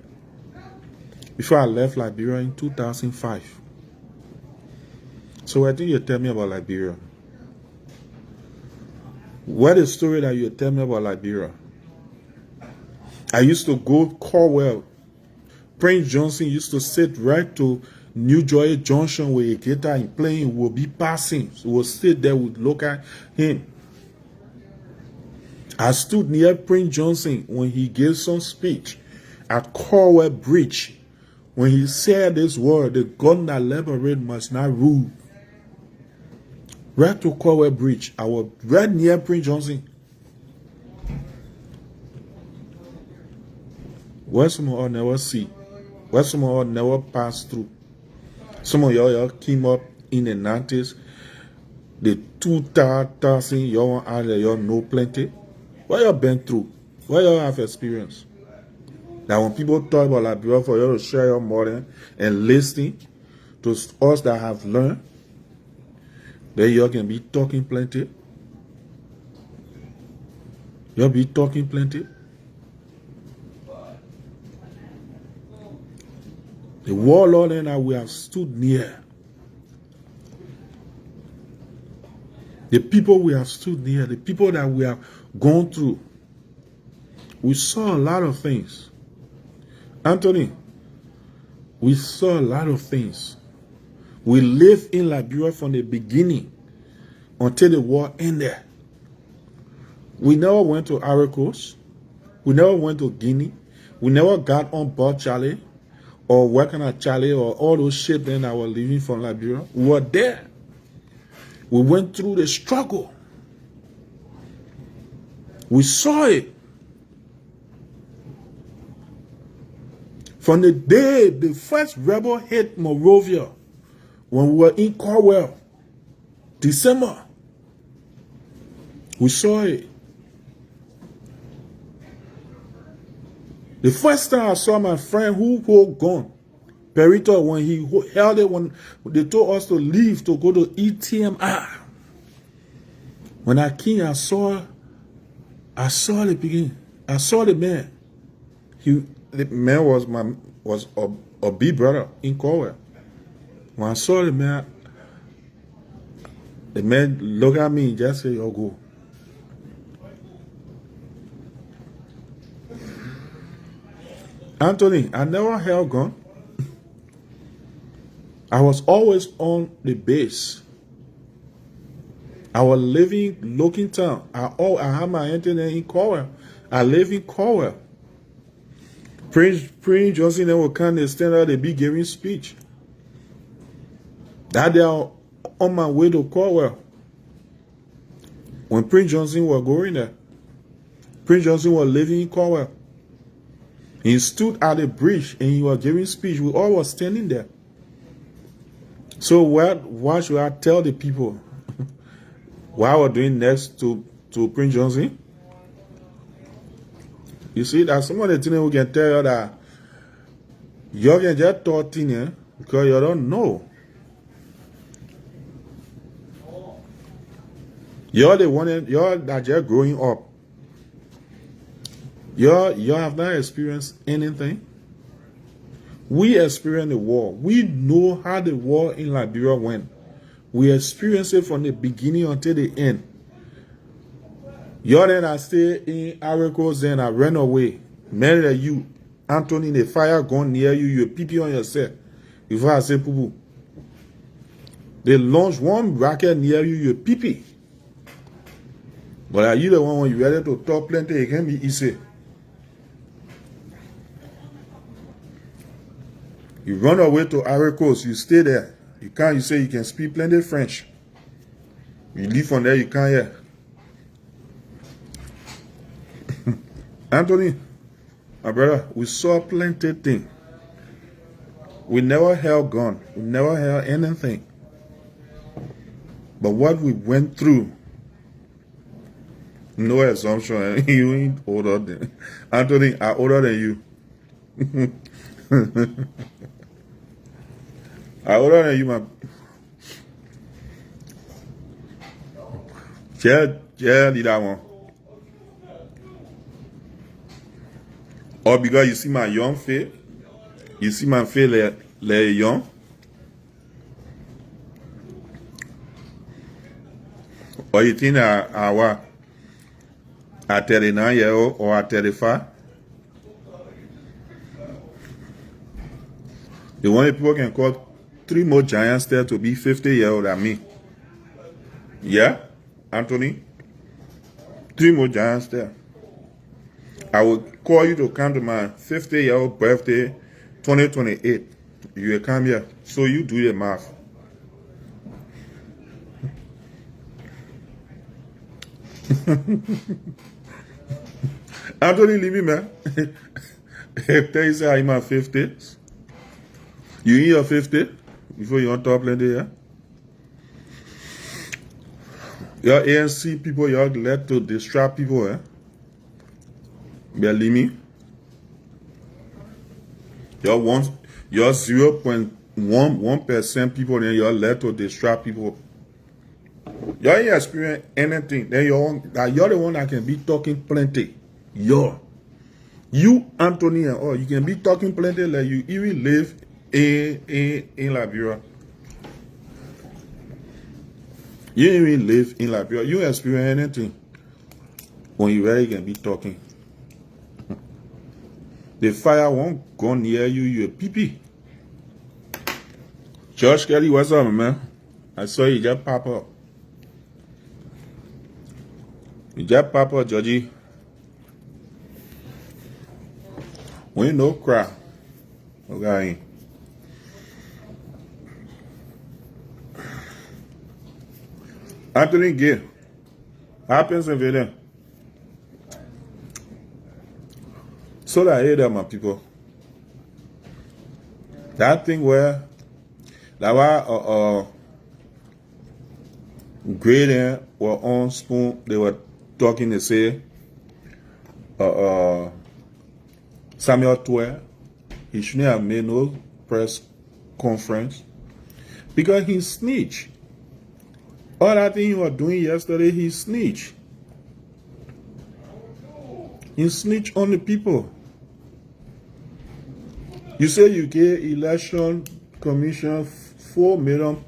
Before I left Liberia in 2005. So I think you tell me about Liberia. What is the story that you tell me about Liberia? I used to go Corwell. Prince Johnson used to sit right to New Joy Junction with a guitar and playing, will be passing. So we'll sit there, we'd look at him. I stood near Prince Johnson when he gave some speech at Corwell Bridge. When he said this word, the God that liberate must not rule. Right to Corwell Bridge. I was right near Prince Johnson. Where some of y'all never see. Where some of y'all never pass through. Some of y'all came up in the 90s. The 2000 y'all out there, y'all know plenty. What y'all been through? What y'all have experienced? That when people talk about Liberia, for you to share your model and listening to us that have learned, then y'all can be talking plenty. Y'all be talking plenty. The warlord and I, we have stood near. The people we have stood near, the people that we have gone through. We saw a lot of things. Anthony, we saw a lot of things. We lived in Liberia from the beginning until the war ended. We never went to Ivory Coast. We never went to Guinea. We never got on board Charlie or working at Charlie or all those ships then that were leaving from Liberia. We were there. We went through the struggle. We saw it. From the day the first rebel hit Monrovia, when we were in Corwell, December, we saw it. The first time I saw my friend who hold gun, Perito, when he held it, when they told us to leave to go to ETMI. When I came, I saw the beginning. I saw the man. The man was a big brother in Corwell. When I saw the man looked at me and just said, "Yo, go." Anthony, I never held gun. I was always on the base. I was living looking town. I had my internet in Corwell. I live in Corwell. Prince Johnson will come and stand out, they be giving speech. That day on my way to Corwell. When Prince Johnson was going there, Prince Johnson was living in Corwell. He stood at the bridge and he was giving speech. We all were standing there. So what should I tell the people? What I was doing next to Prince Johnson? You see, that's some of the things we can tell you that you can just talk things because you don't know. You're the one, you're that just growing up. You have not experienced anything. We experienced the war. We know how the war in Liberia went. We experienced it from the beginning until the end. You're then I stay in Ivory Coast, then I ran away. Many of you, Anthony, the fire gun near you, you pee on yourself. Before I say poo poo. They launch one rocket near you, you pee. But are you the one when you ready to talk plenty, it can be easy. You run away to Ivory Coast, you stay there. You say you can speak plenty French. You leave from there, you can't hear. Anthony, my brother, we saw plenty things. We never held gun. We never held anything. But what we went through, No assumption. You ain't older than Anthony. I'm older than you. I'm older than you, man. Yeah, did that one. Or because you see my young face, you see my face like young. Or you think I what? At 39 years old or at 35? The only people can call 3 more giants there to be 50 years old than me. Yeah, Anthony? 3 more giants there. I will call you to come to my 50-year-old birthday, 2028. You will come here. So you do the math. Anthony, leave me, man. Tell you say I'm in my 50s. You in your 50 before you on top plenty, yeah? Your ANC people, y'all led to distract people, eh? Believe me. Your 0.11% people, then y'all led to distract people. Y'all ain't experience anything. Then you're the one that can be talking plenty. You, Anthony, and all, you can be talking plenty like you even live in Liberia. You didn't even live in Liberia. You experience anything when you really can be talking. The fire won't go near you, you're a pee-pee. George Kelly, what's up, man? I saw you just pop up. You just pop up, Georgie. We no cry. Okay. Anthony Gay. Happens in Video. So that I hear that, my people. That thing where that was grading were on spoon, they were talking, they say Samuel Twer, he shouldn't have made no press conference because he snitched. All that thing he was doing yesterday, he snitched. He snitched on the people. You say you gave election commission $4 million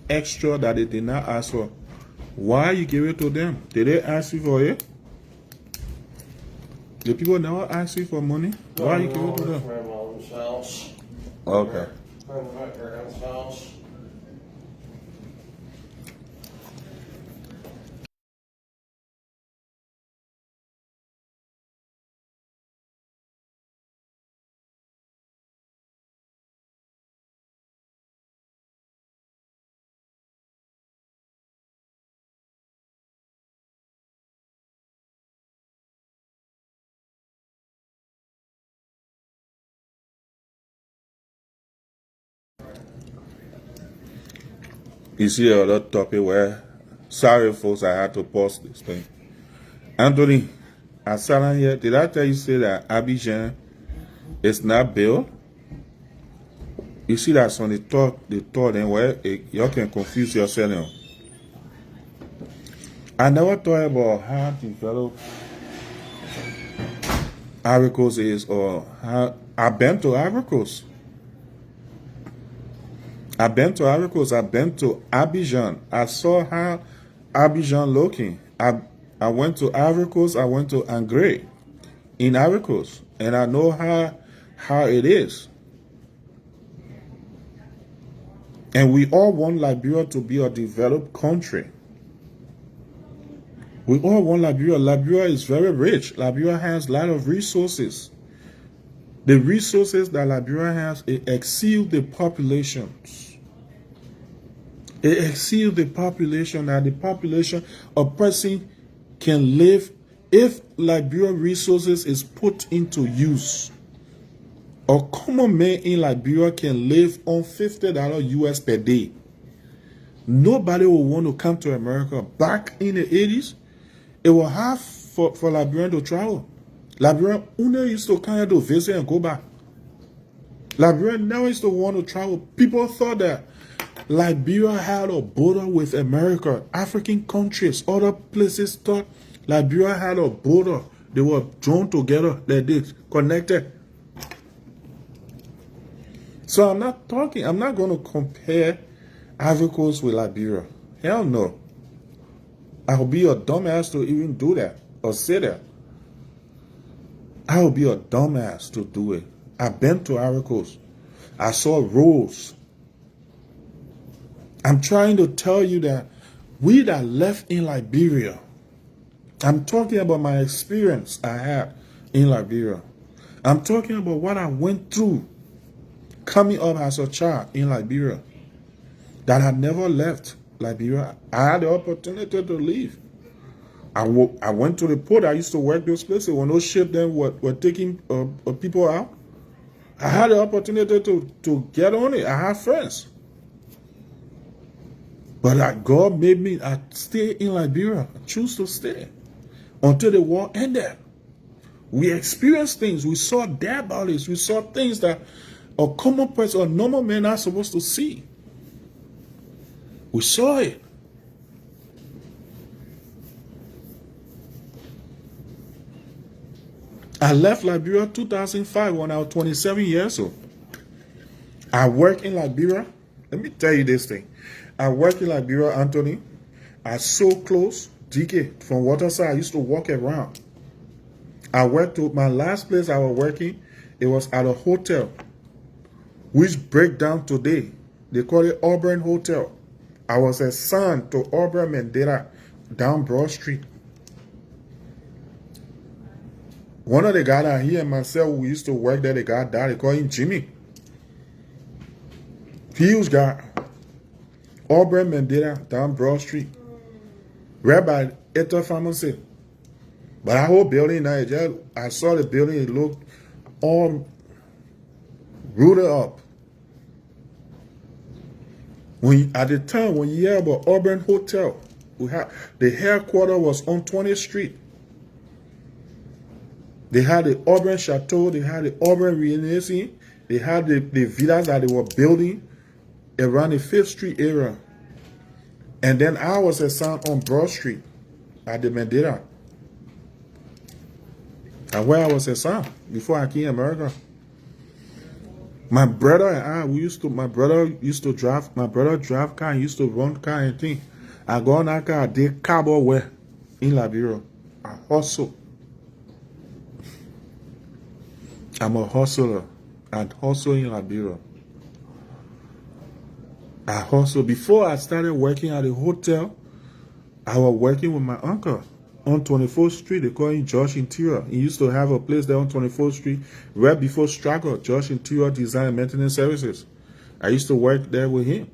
extra that they did not ask for. Why you give it to them? Did they ask you for it? The people never ask you for money. Why you give it to them? My mom's house. Okay. My parents' house. You see another topic where, sorry folks, I had to pause this thing. Anthony, I sat on here. Did I tell you say that Abidjan is not built? You see that's on the thought and where y'all can confuse yourself now. I never thought about how developed Ivory Coast is, or how I've been to Ivory Coast. I've been to Ivory Coast. I've been to Abidjan. I saw how Abidjan looking. I went to Ivory Coast. I went to Angers in Ivory Coast, and I know how it is. And we all want Liberia to be a developed country. We all want Liberia. Liberia is very rich. Liberia has a lot of resources. The resources that Liberia has, it exceeds the populations. It exceeds the population, that the population, a person can live, if Liberia resources is put into use. A common man in Liberia can live on $50 US per day. Nobody will want to come to America. Back in the 80s, It was hard for Liberian to travel. Liberian only used to kind of visit and go back. Liberia never used to want to travel. People thought that Liberia had a border with America. African countries, other places thought Liberia had a border. They were drawn together like this, connected. So I'm not going to compare Ivory Coast with Liberia. Hell no. I would be a dumbass to even do that or say that. I would be a dumbass to do it. I've been to Ivory Coast. I saw roads. I'm trying to tell you that we that left in Liberia, I'm talking about my experience I had in Liberia. I'm talking about what I went through coming up as a child in Liberia, that I never left Liberia. I had the opportunity to leave. I went to the port. I used to work those places when those ships then were taking people out. I had the opportunity to get on it. I had friends. But God made me stay in Liberia. I choose to stay until the war ended. We experienced things. We saw dead bodies. We saw things that a common person or normal man are supposed to see. We saw it. I left Liberia 2005 when I was 27 years old. I work in Liberia. Let me tell you this thing. I work in Liberia, Anthony. I so close. DK from Waterside. I used to walk around. I worked to my last place I was working. It was at a hotel, which break down today. They call it Auburn Hotel. I was a son to Auburn Mandela down Broad Street. One of the guys out here and myself, we used to work there, the guy died. They call him Jimmy. Huge guy. Auburn Mandela down Broad Street. Right by Eto Pharmacy. But that whole building now, I saw the building, it looked all rooted up. At the time, when you hear about Auburn Hotel, the headquarters was on 20th Street. They had the Auburn Chateau, they had the Auburn Renaissance, they had the villas that they were building around the 5th Street area. And then I was assigned on Broad Street at the Mandela. And where I was assigned before I came to America. My brother and my brother drive car and used to run car and thing. I go on that car, I did cowboy wear in Liberia. I hustle. I'm a hustler. I hustle in Liberia. I hustle. Before I started working at a hotel, I was working with my uncle on 24th Street. They call him Josh Interior. He used to have a place there on 24th Street right before Struggle, Josh Interior Design and Maintenance Services. I used to work there with him.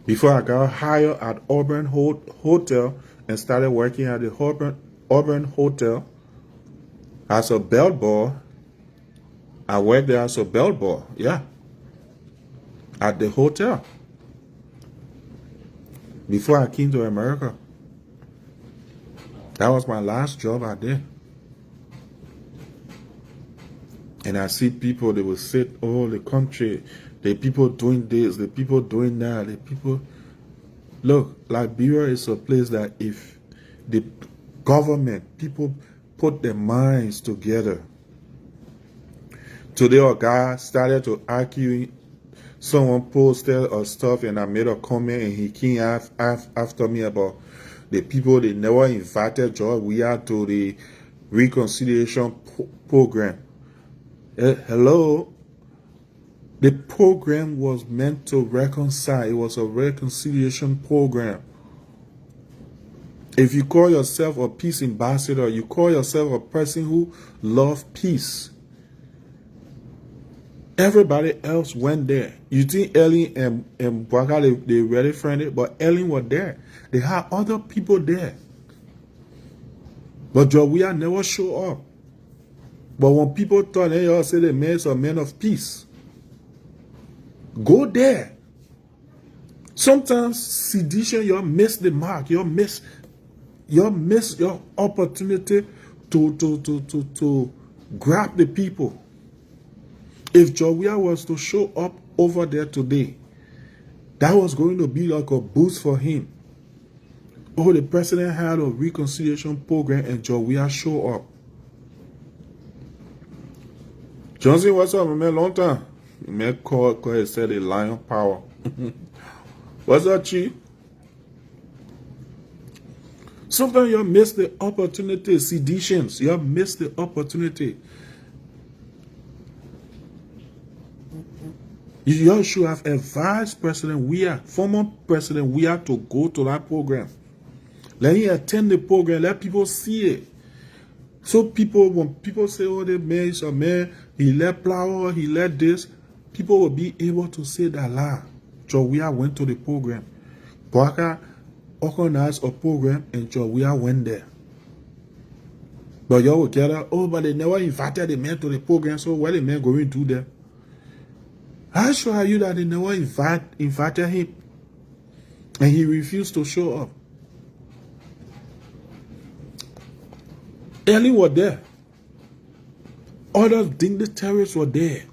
Before I got hired at Auburn Hotel and started working at the Auburn Hotel as a bellboy. I worked there as a bellboy, yeah, at the hotel before I came to America. That was my last job I did. And I see people, they will sit, oh, the country, the people doing this, the people doing that, the people. Look, Liberia is a place that if the government, people put their minds together. Today, a guy started to argue. Someone posted a stuff and I made a comment and he came after me about the people they never invited George Weah to the reconciliation program. Hello? The program was meant to reconcile. It was a reconciliation program. If you call yourself a peace ambassador, you call yourself a person who loves peace. Everybody else went there. You think Ellen and Baka, they really friendly, but Ellen was there. They had other people there. But Jawia never show up. But when people thought, they all say the man is a man of peace. Go there. Sometimes sedition, you miss the mark. You miss You miss your opportunity to grab the people. If Jowia was to show up over there today, that was going to be like a boost for him. Oh, the president had a reconciliation program and Jowia show up. Johnson, what's up, man? Long time. Man, call and said the lion power. What's up, Chief? Sometimes you miss the opportunity. Seditions, you miss the opportunity. You should have advised former President Weah to go to that program. Let him attend the program. Let people see it. So when people say, oh, the man is a man, he let flower, he let this, people will be able to say that lie. Jowia went to the program. Baka organized a program and Jowia went there. But y'all will get out, oh, but they never invited the man to the program, so what the man going to do there? How sure are you that they never invited him and he refused to show up? Ellie was there. Other dignitaries were there.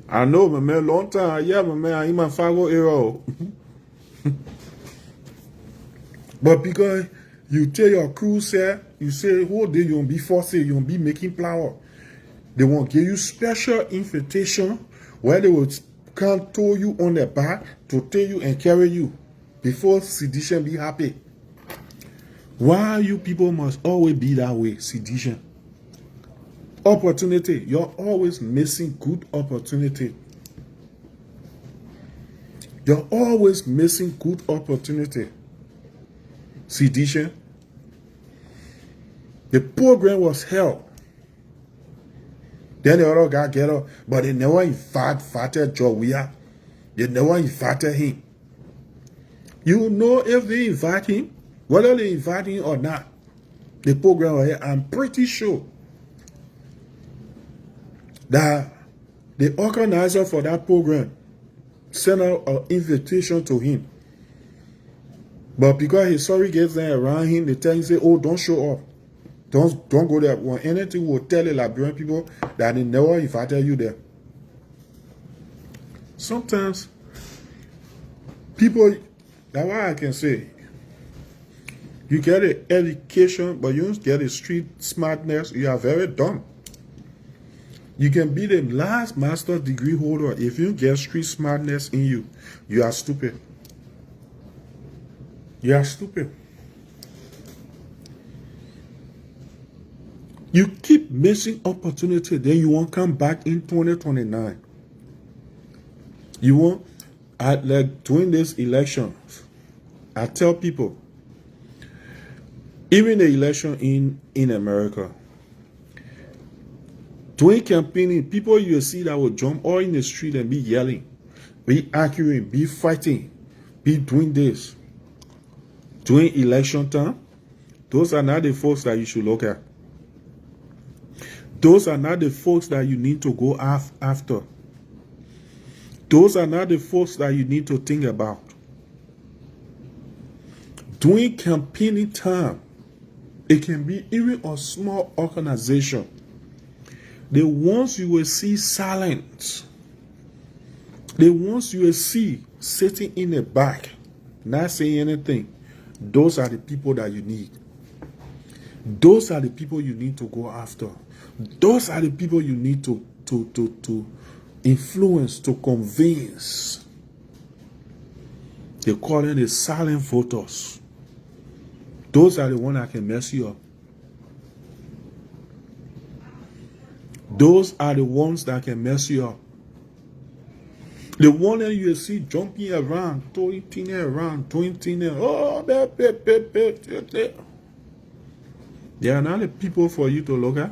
I know, my man, long time. Yeah, my man, I'm in my Fargo era. But because you tell your crew, sir, you say, oh, day you won't be forcing, you won't be making flour. They won't give you special invitation where they will come throw you on the back to take you and carry you before sedition be happy. Why you people must always be that way, sedition? Opportunity. You're always missing good opportunity. You're always missing good opportunity. Sedition. The program was held. Then the other guy get up, but they never invited Jowia. They never invited him. You know if they invite him, whether they invite him or not, the program was here. I'm pretty sure that the organizer for that program sent out an invitation to him. But because his sorry gets there around him, they tell him, say, oh, don't show up. Don't go there. When anything will tell the Liberian people that they never invited you there. Sometimes people, that's why I can say, you get an education, but you don't get a street smartness, you are very dumb. You can be the last master's degree holder. If you get street smartness in you, you are stupid. You are stupid. You keep missing opportunity, then you won't come back in 2029. You won't, like during this election, I tell people, even the election in America, during campaigning, people you see that will jump all in the street and be yelling, be arguing, be fighting, be doing this. During election time, those are not the folks that you should look at. Those are not the folks that you need to go after. Those are not the folks that you need to think about. During campaigning time, it can be even a small organization. The ones you will see silent, the ones you will see sitting in the back, not saying anything, those are the people that you need. Those are the people you need to go after. Those are the people you need to influence, to convince. They call them the silent voters. Those are the ones that can mess you up. Those are the ones that can mess you up. The one that you see jumping around, doing things around, oh, they are not the people for you to look at.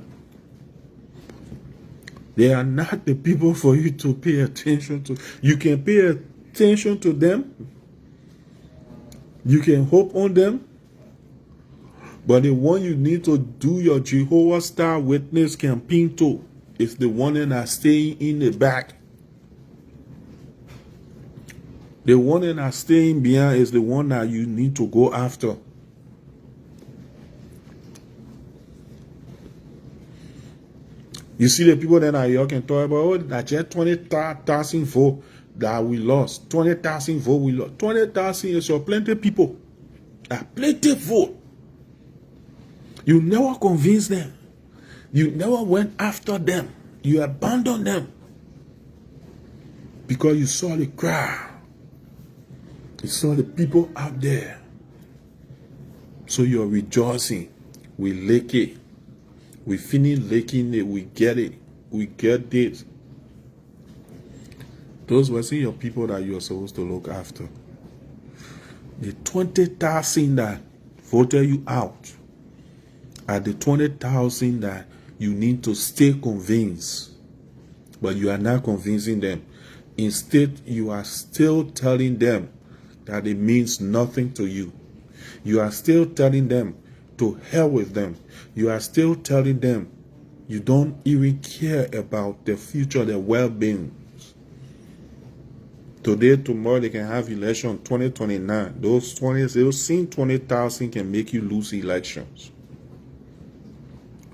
They are not the people for you to pay attention to. You can pay attention to them. You can hope on them. But the one you need to do your Jehovah's Star Witness campaign to, is the one that are staying in the back. The one that are staying behind is the one that you need to go after. You see the people that are here can talk about, oh, that just 20,000 votes that we lost. 20,000 votes we lost. 20,000 is your plenty people. That plenty vote. You never convinced them. You never went after them. You abandoned them. Because you saw the crowd. You saw the people out there. So you're rejoicing. We lick it. We finish licking it. We get it. We get this. Those were your people that you're supposed to look after. The 20,000 that voted you out are the 20,000 that you need to stay convinced. But you are not convincing them. Instead, you are still telling them that it means nothing to you. You are still telling them to hell with them. You are still telling them you don't even care about their future, their well-being. Today, tomorrow, they can have election 2029. Those 20,000 can make you lose elections.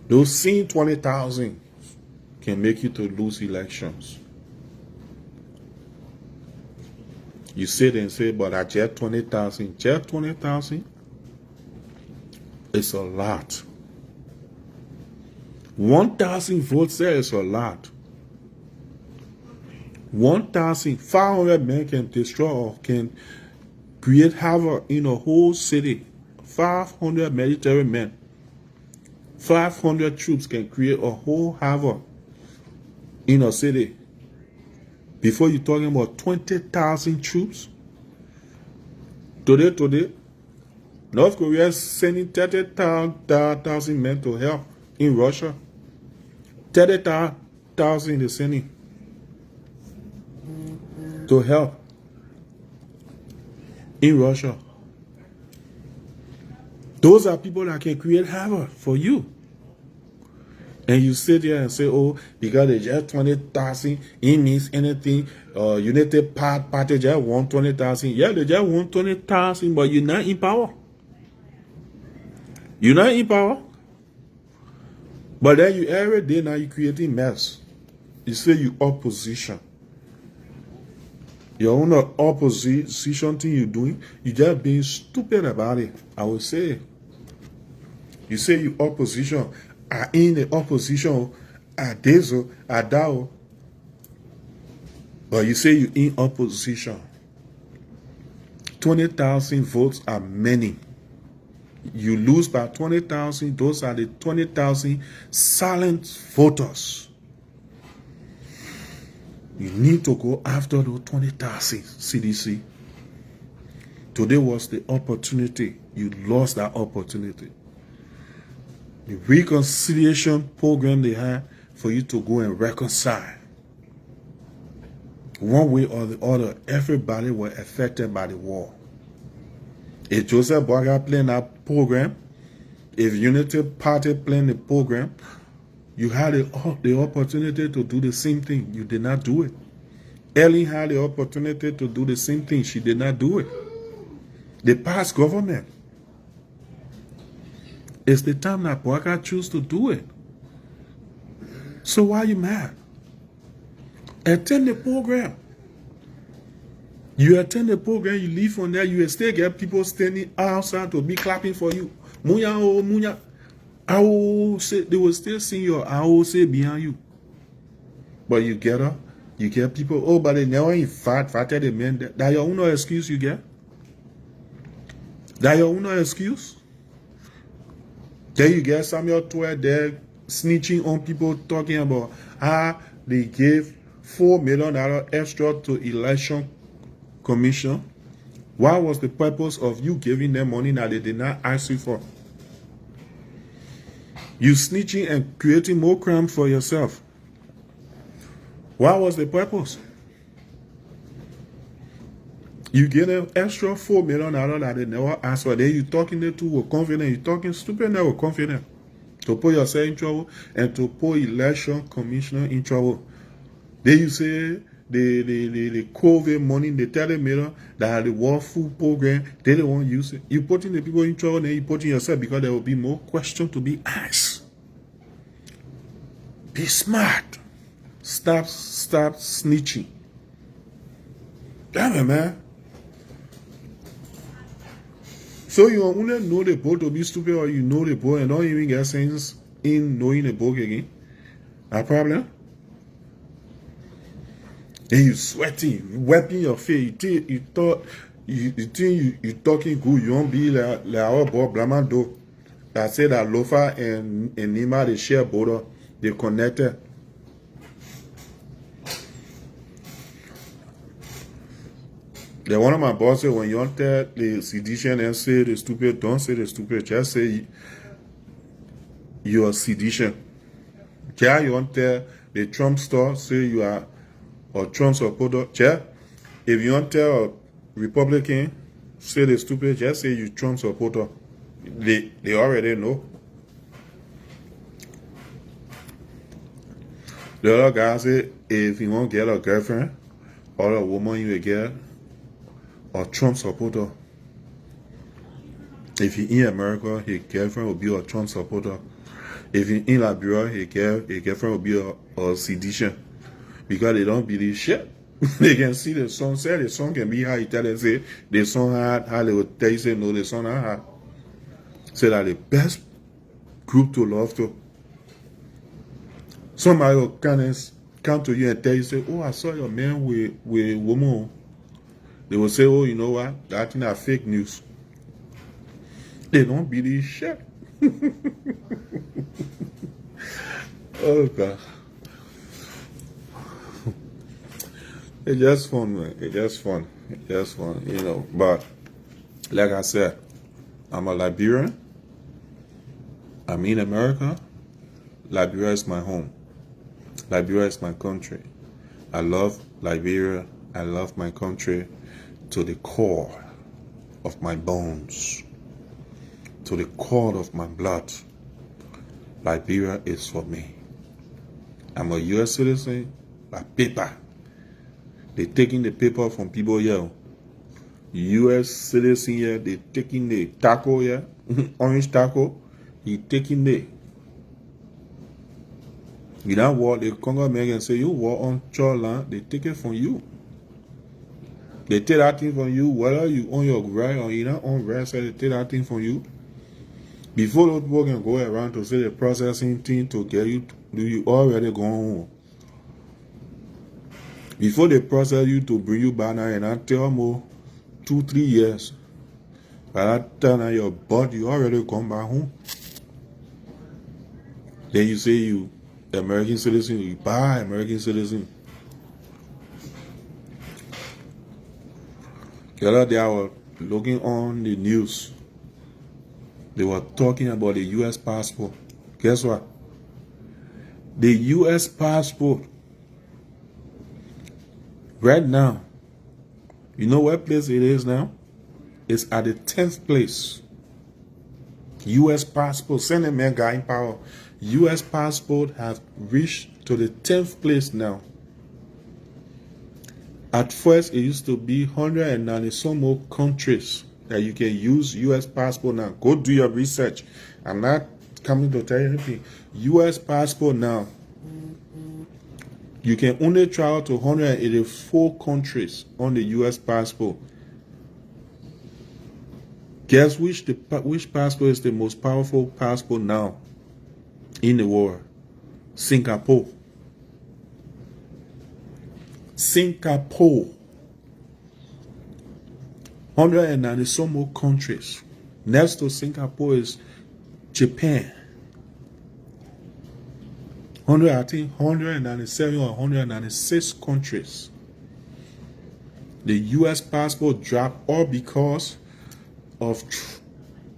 Those same 20,000 can make you to lose elections. You sit and say, but I just 20,000. Just 20,000? It's a lot. 1,000 votes there is a lot. 1,500 men can destroy or can create havoc in a whole city. 500 military men. 500 troops can create a whole havoc in a city. Before you're talking about 20,000 troops. Today, North Korea is sending 30,000 men to help in Russia. 30,000 they're sending to help in Russia. Those are people that can create havoc for you. And you sit there and say, oh, because they just 20,000, it means anything. United Party just won 20,000. Yeah, they just won 20,000, but you're not in power. You're not in power. But then you every day now you're creating mess. You say you opposition. Your own opposition thing you're doing, you just being stupid about it. I would say. You say you opposition. Are in the opposition at this or at that. But you say you in opposition. 20,000 votes are many. You lose by 20,000. Those are the 20,000 silent voters. You need to go after those 20,000 CDC. Today was the opportunity. You lost that opportunity. The reconciliation program they had for you to go and reconcile. One way or the other, everybody was affected by the war. If Joseph Boaga playing that program, if Unity Party playing the program, you had the opportunity to do the same thing. You did not do it. Ellen had the opportunity to do the same thing. She did not do it. The past government. It's the time that Boaga choose to do it. So why are you mad? Attend the program. You attend the program, you leave from there, you still get people standing outside to be clapping for you. Munya, oh, Munya. I will say, they will still sing your I will say behind you. But you get up, you get people, oh, but they never invited the men. That your own excuse you get? That your own excuse? Then you get Samuel Tour there snitching on people talking about how they gave $4 million extra to election commission. What was the purpose of you giving them money that they did not ask you for? You snitching and creating more crime for yourself. What was the purpose? You get them extra $4 million that they never asked for. Then you talking there too with confidence. You talking stupid now with confidence. to put yourself in trouble, and to put election commissioner in trouble. Then you say the COVID money, they tell them that the World Food Program, they don't want to use it. You putting the people in trouble, then you putting yourself, because there will be more questions to be asked. Be smart. Stop snitching. Damn it, man. So you only know the book to be stupid, or you know the book and don't even get sense in knowing the book again? A problem? And you sweating, you wiping your face. You think you talking good. You won't be like our boy Blamando that said that Lofa and Nima, they share border, they connected. The one of my bosses, when you don't tell the sedition and say the stupid, don't say the stupid, just say you are sedition. Yeah, you don't tell the Trump store, say you are or Trump supporter. Yeah, if you don't tell a Republican, say the stupid, just say you Trump supporter. They already know. The other guy say, if you want to get a girlfriend or a woman you will get, or Trump supporter. If you're in America, his girlfriend will be a Trump supporter. If you're in Liberia, his girlfriend will be a sedition. Because they don't believe shit. They can see the song, say the song can be how you tell them, say the song hard, how they will tell you, say no, the song not hard. Say that the best group to love to. Somebody will come to you and tell you, say, oh, I saw your man with a woman. They will say, oh, you know what? That thing are fake news. They don't believe shit. Oh, God. It's just fun, man. It's just fun. It's just fun, you know. But, like I said, I'm a Liberian. I'm in America. Liberia is my home. Liberia is my country. I love Liberia. I love my country. To the core of my bones, to the core of my blood. Liberia is for me. I'm a U.S. citizen by paper. They're taking the paper from people here. U.S. citizen here, they're taking the taco here, orange taco, they're taking the. You know what? The Congo American say, you walk on your land, they take it from you. They take that thing from you, whether you own your right or you don't own right, so they take that thing from you. Before those people can go around to say the processing thing to get you, you already gone home. Before they process you to bring you back now, and I tell more 2-3 years, by that time your body, you already gone back home. Then you say you American citizen, you buy American citizen. The other day I was looking on the news. They were talking about the U.S. passport. Guess what? The U.S. passport, right now, you know what place it is now? It's at the 10th place. U.S. passport, Senate man guy in power. U.S. passport has reached to the 10th place now. At first, it used to be 190 some more countries that you can use U.S. passport now. Go do your research. I'm not coming to tell you anything. U.S. passport now, you can only travel to 184 countries on the U.S. passport. Guess which passport is the most powerful passport now in the world? Singapore. Singapore. 190 some more countries. Next to Singapore is Japan. I think 197 or 196 countries. The U.S. passport dropped all because of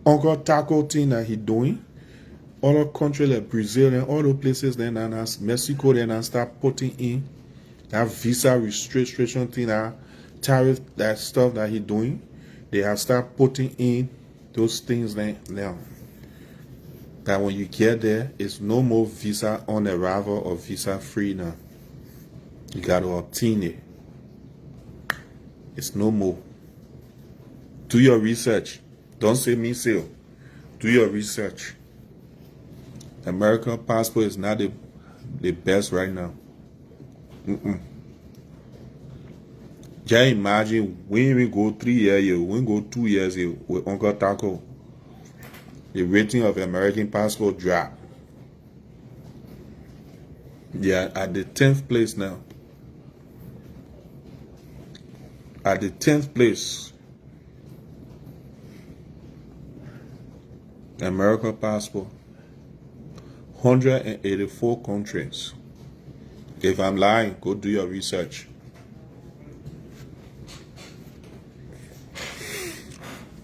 Uncle Taco thing that he doing. Other countries like Brazil and all those places, then and as Mexico, then and start putting in that visa restriction thing, that tariff, that stuff that he doing. They have started putting in those things now. that when you get there, it's no more visa on arrival or visa free now. You got to obtain it. It's no more. Do your research. Don't say me say. Do your research. American passport is not the best right now. Just imagine when we go 3 years, when we go 2 years with Uncle Taco, the rating of American passport drop. They are at the 10th place now. At the 10th place. American passport. 184 countries. If I'm lying, go do your research.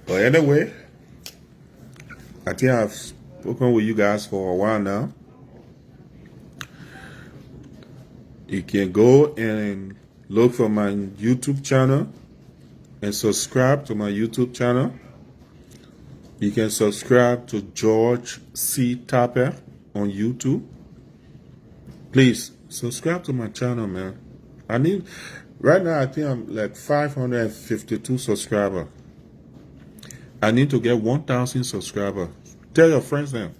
But anyway, I think I've spoken with you guys for a while now. You can go and look for my YouTube channel and subscribe to my YouTube channel. You can subscribe to George C. Tapper on YouTube. Please subscribe to my channel, man. Right now I think I'm like 552 subscribers. I need to get 1,000 subscribers. Tell your friends them.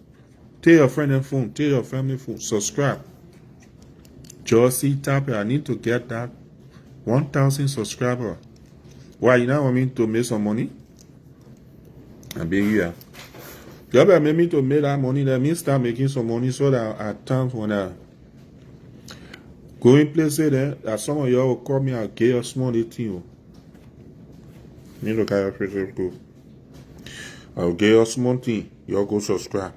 Tell your friend and phone. Tell your family phone. Subscribe. George C. Tapper, I need to get that 1,000 subscribers. Why, you now want me to make some money? I'm being here. You better make me to make that money. Let me start making some money so that at times when I go in places there, that some of y'all will call me, I'll get a small thing. You look at your Facebook group. I'll get you a small thing. Y'all go subscribe.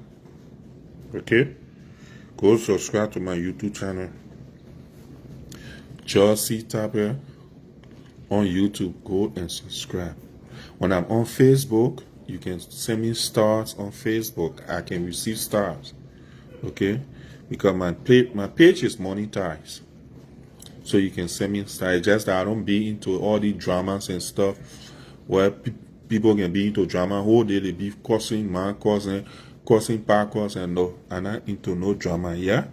Okay? Go subscribe to my YouTube channel. George C. Tapper on YouTube. Go and subscribe. When I'm on Facebook, you can send me stars on Facebook. I can receive stars. Okay? Because my page is monetized. So you can send me stars. Just that I don't be into all the dramas and stuff where people can be into drama whole day. They be cursing, man, cursing, parkours, and no. I'm not into no drama. Yeah?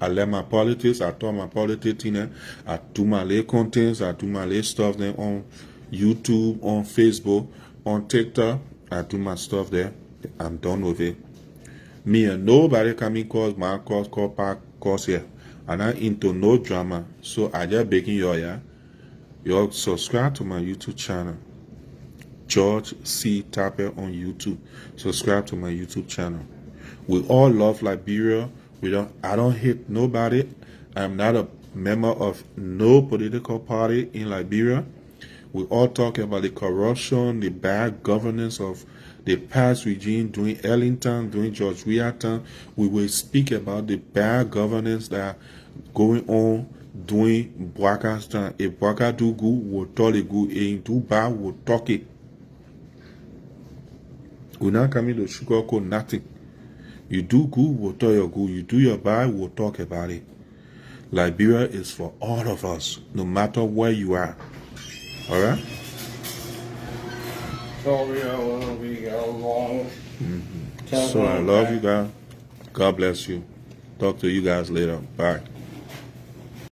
I learn my politics. I talk my politics in there. I do my little contents. I do my little stuff there on YouTube, on Facebook, on TikTok. I do my stuff there. I'm done with it. Me and nobody coming cause my cause, call park, cause here. I'm not into no drama. So I just begging y'all subscribe to my YouTube channel. George C. Tapper on YouTube. Subscribe to my YouTube channel. We all love Liberia. I don't hate nobody. I'm not a member of no political party in Liberia. We all talk about the corruption, the bad governance of the past regime during Ellington, during George Weah's. We will speak about the bad governance that going on during Bwaka's time. If Bwaka do good, we'll talk it good. If do bad, we'll talk it. We're not coming to sugarcoat nothing. You do good, we'll talk your good. You do your bad, we'll talk about it. Liberia is for all of us, no matter where you are. Alright? So we go long. So I love you guys. God bless you. Talk to you guys later. Bye.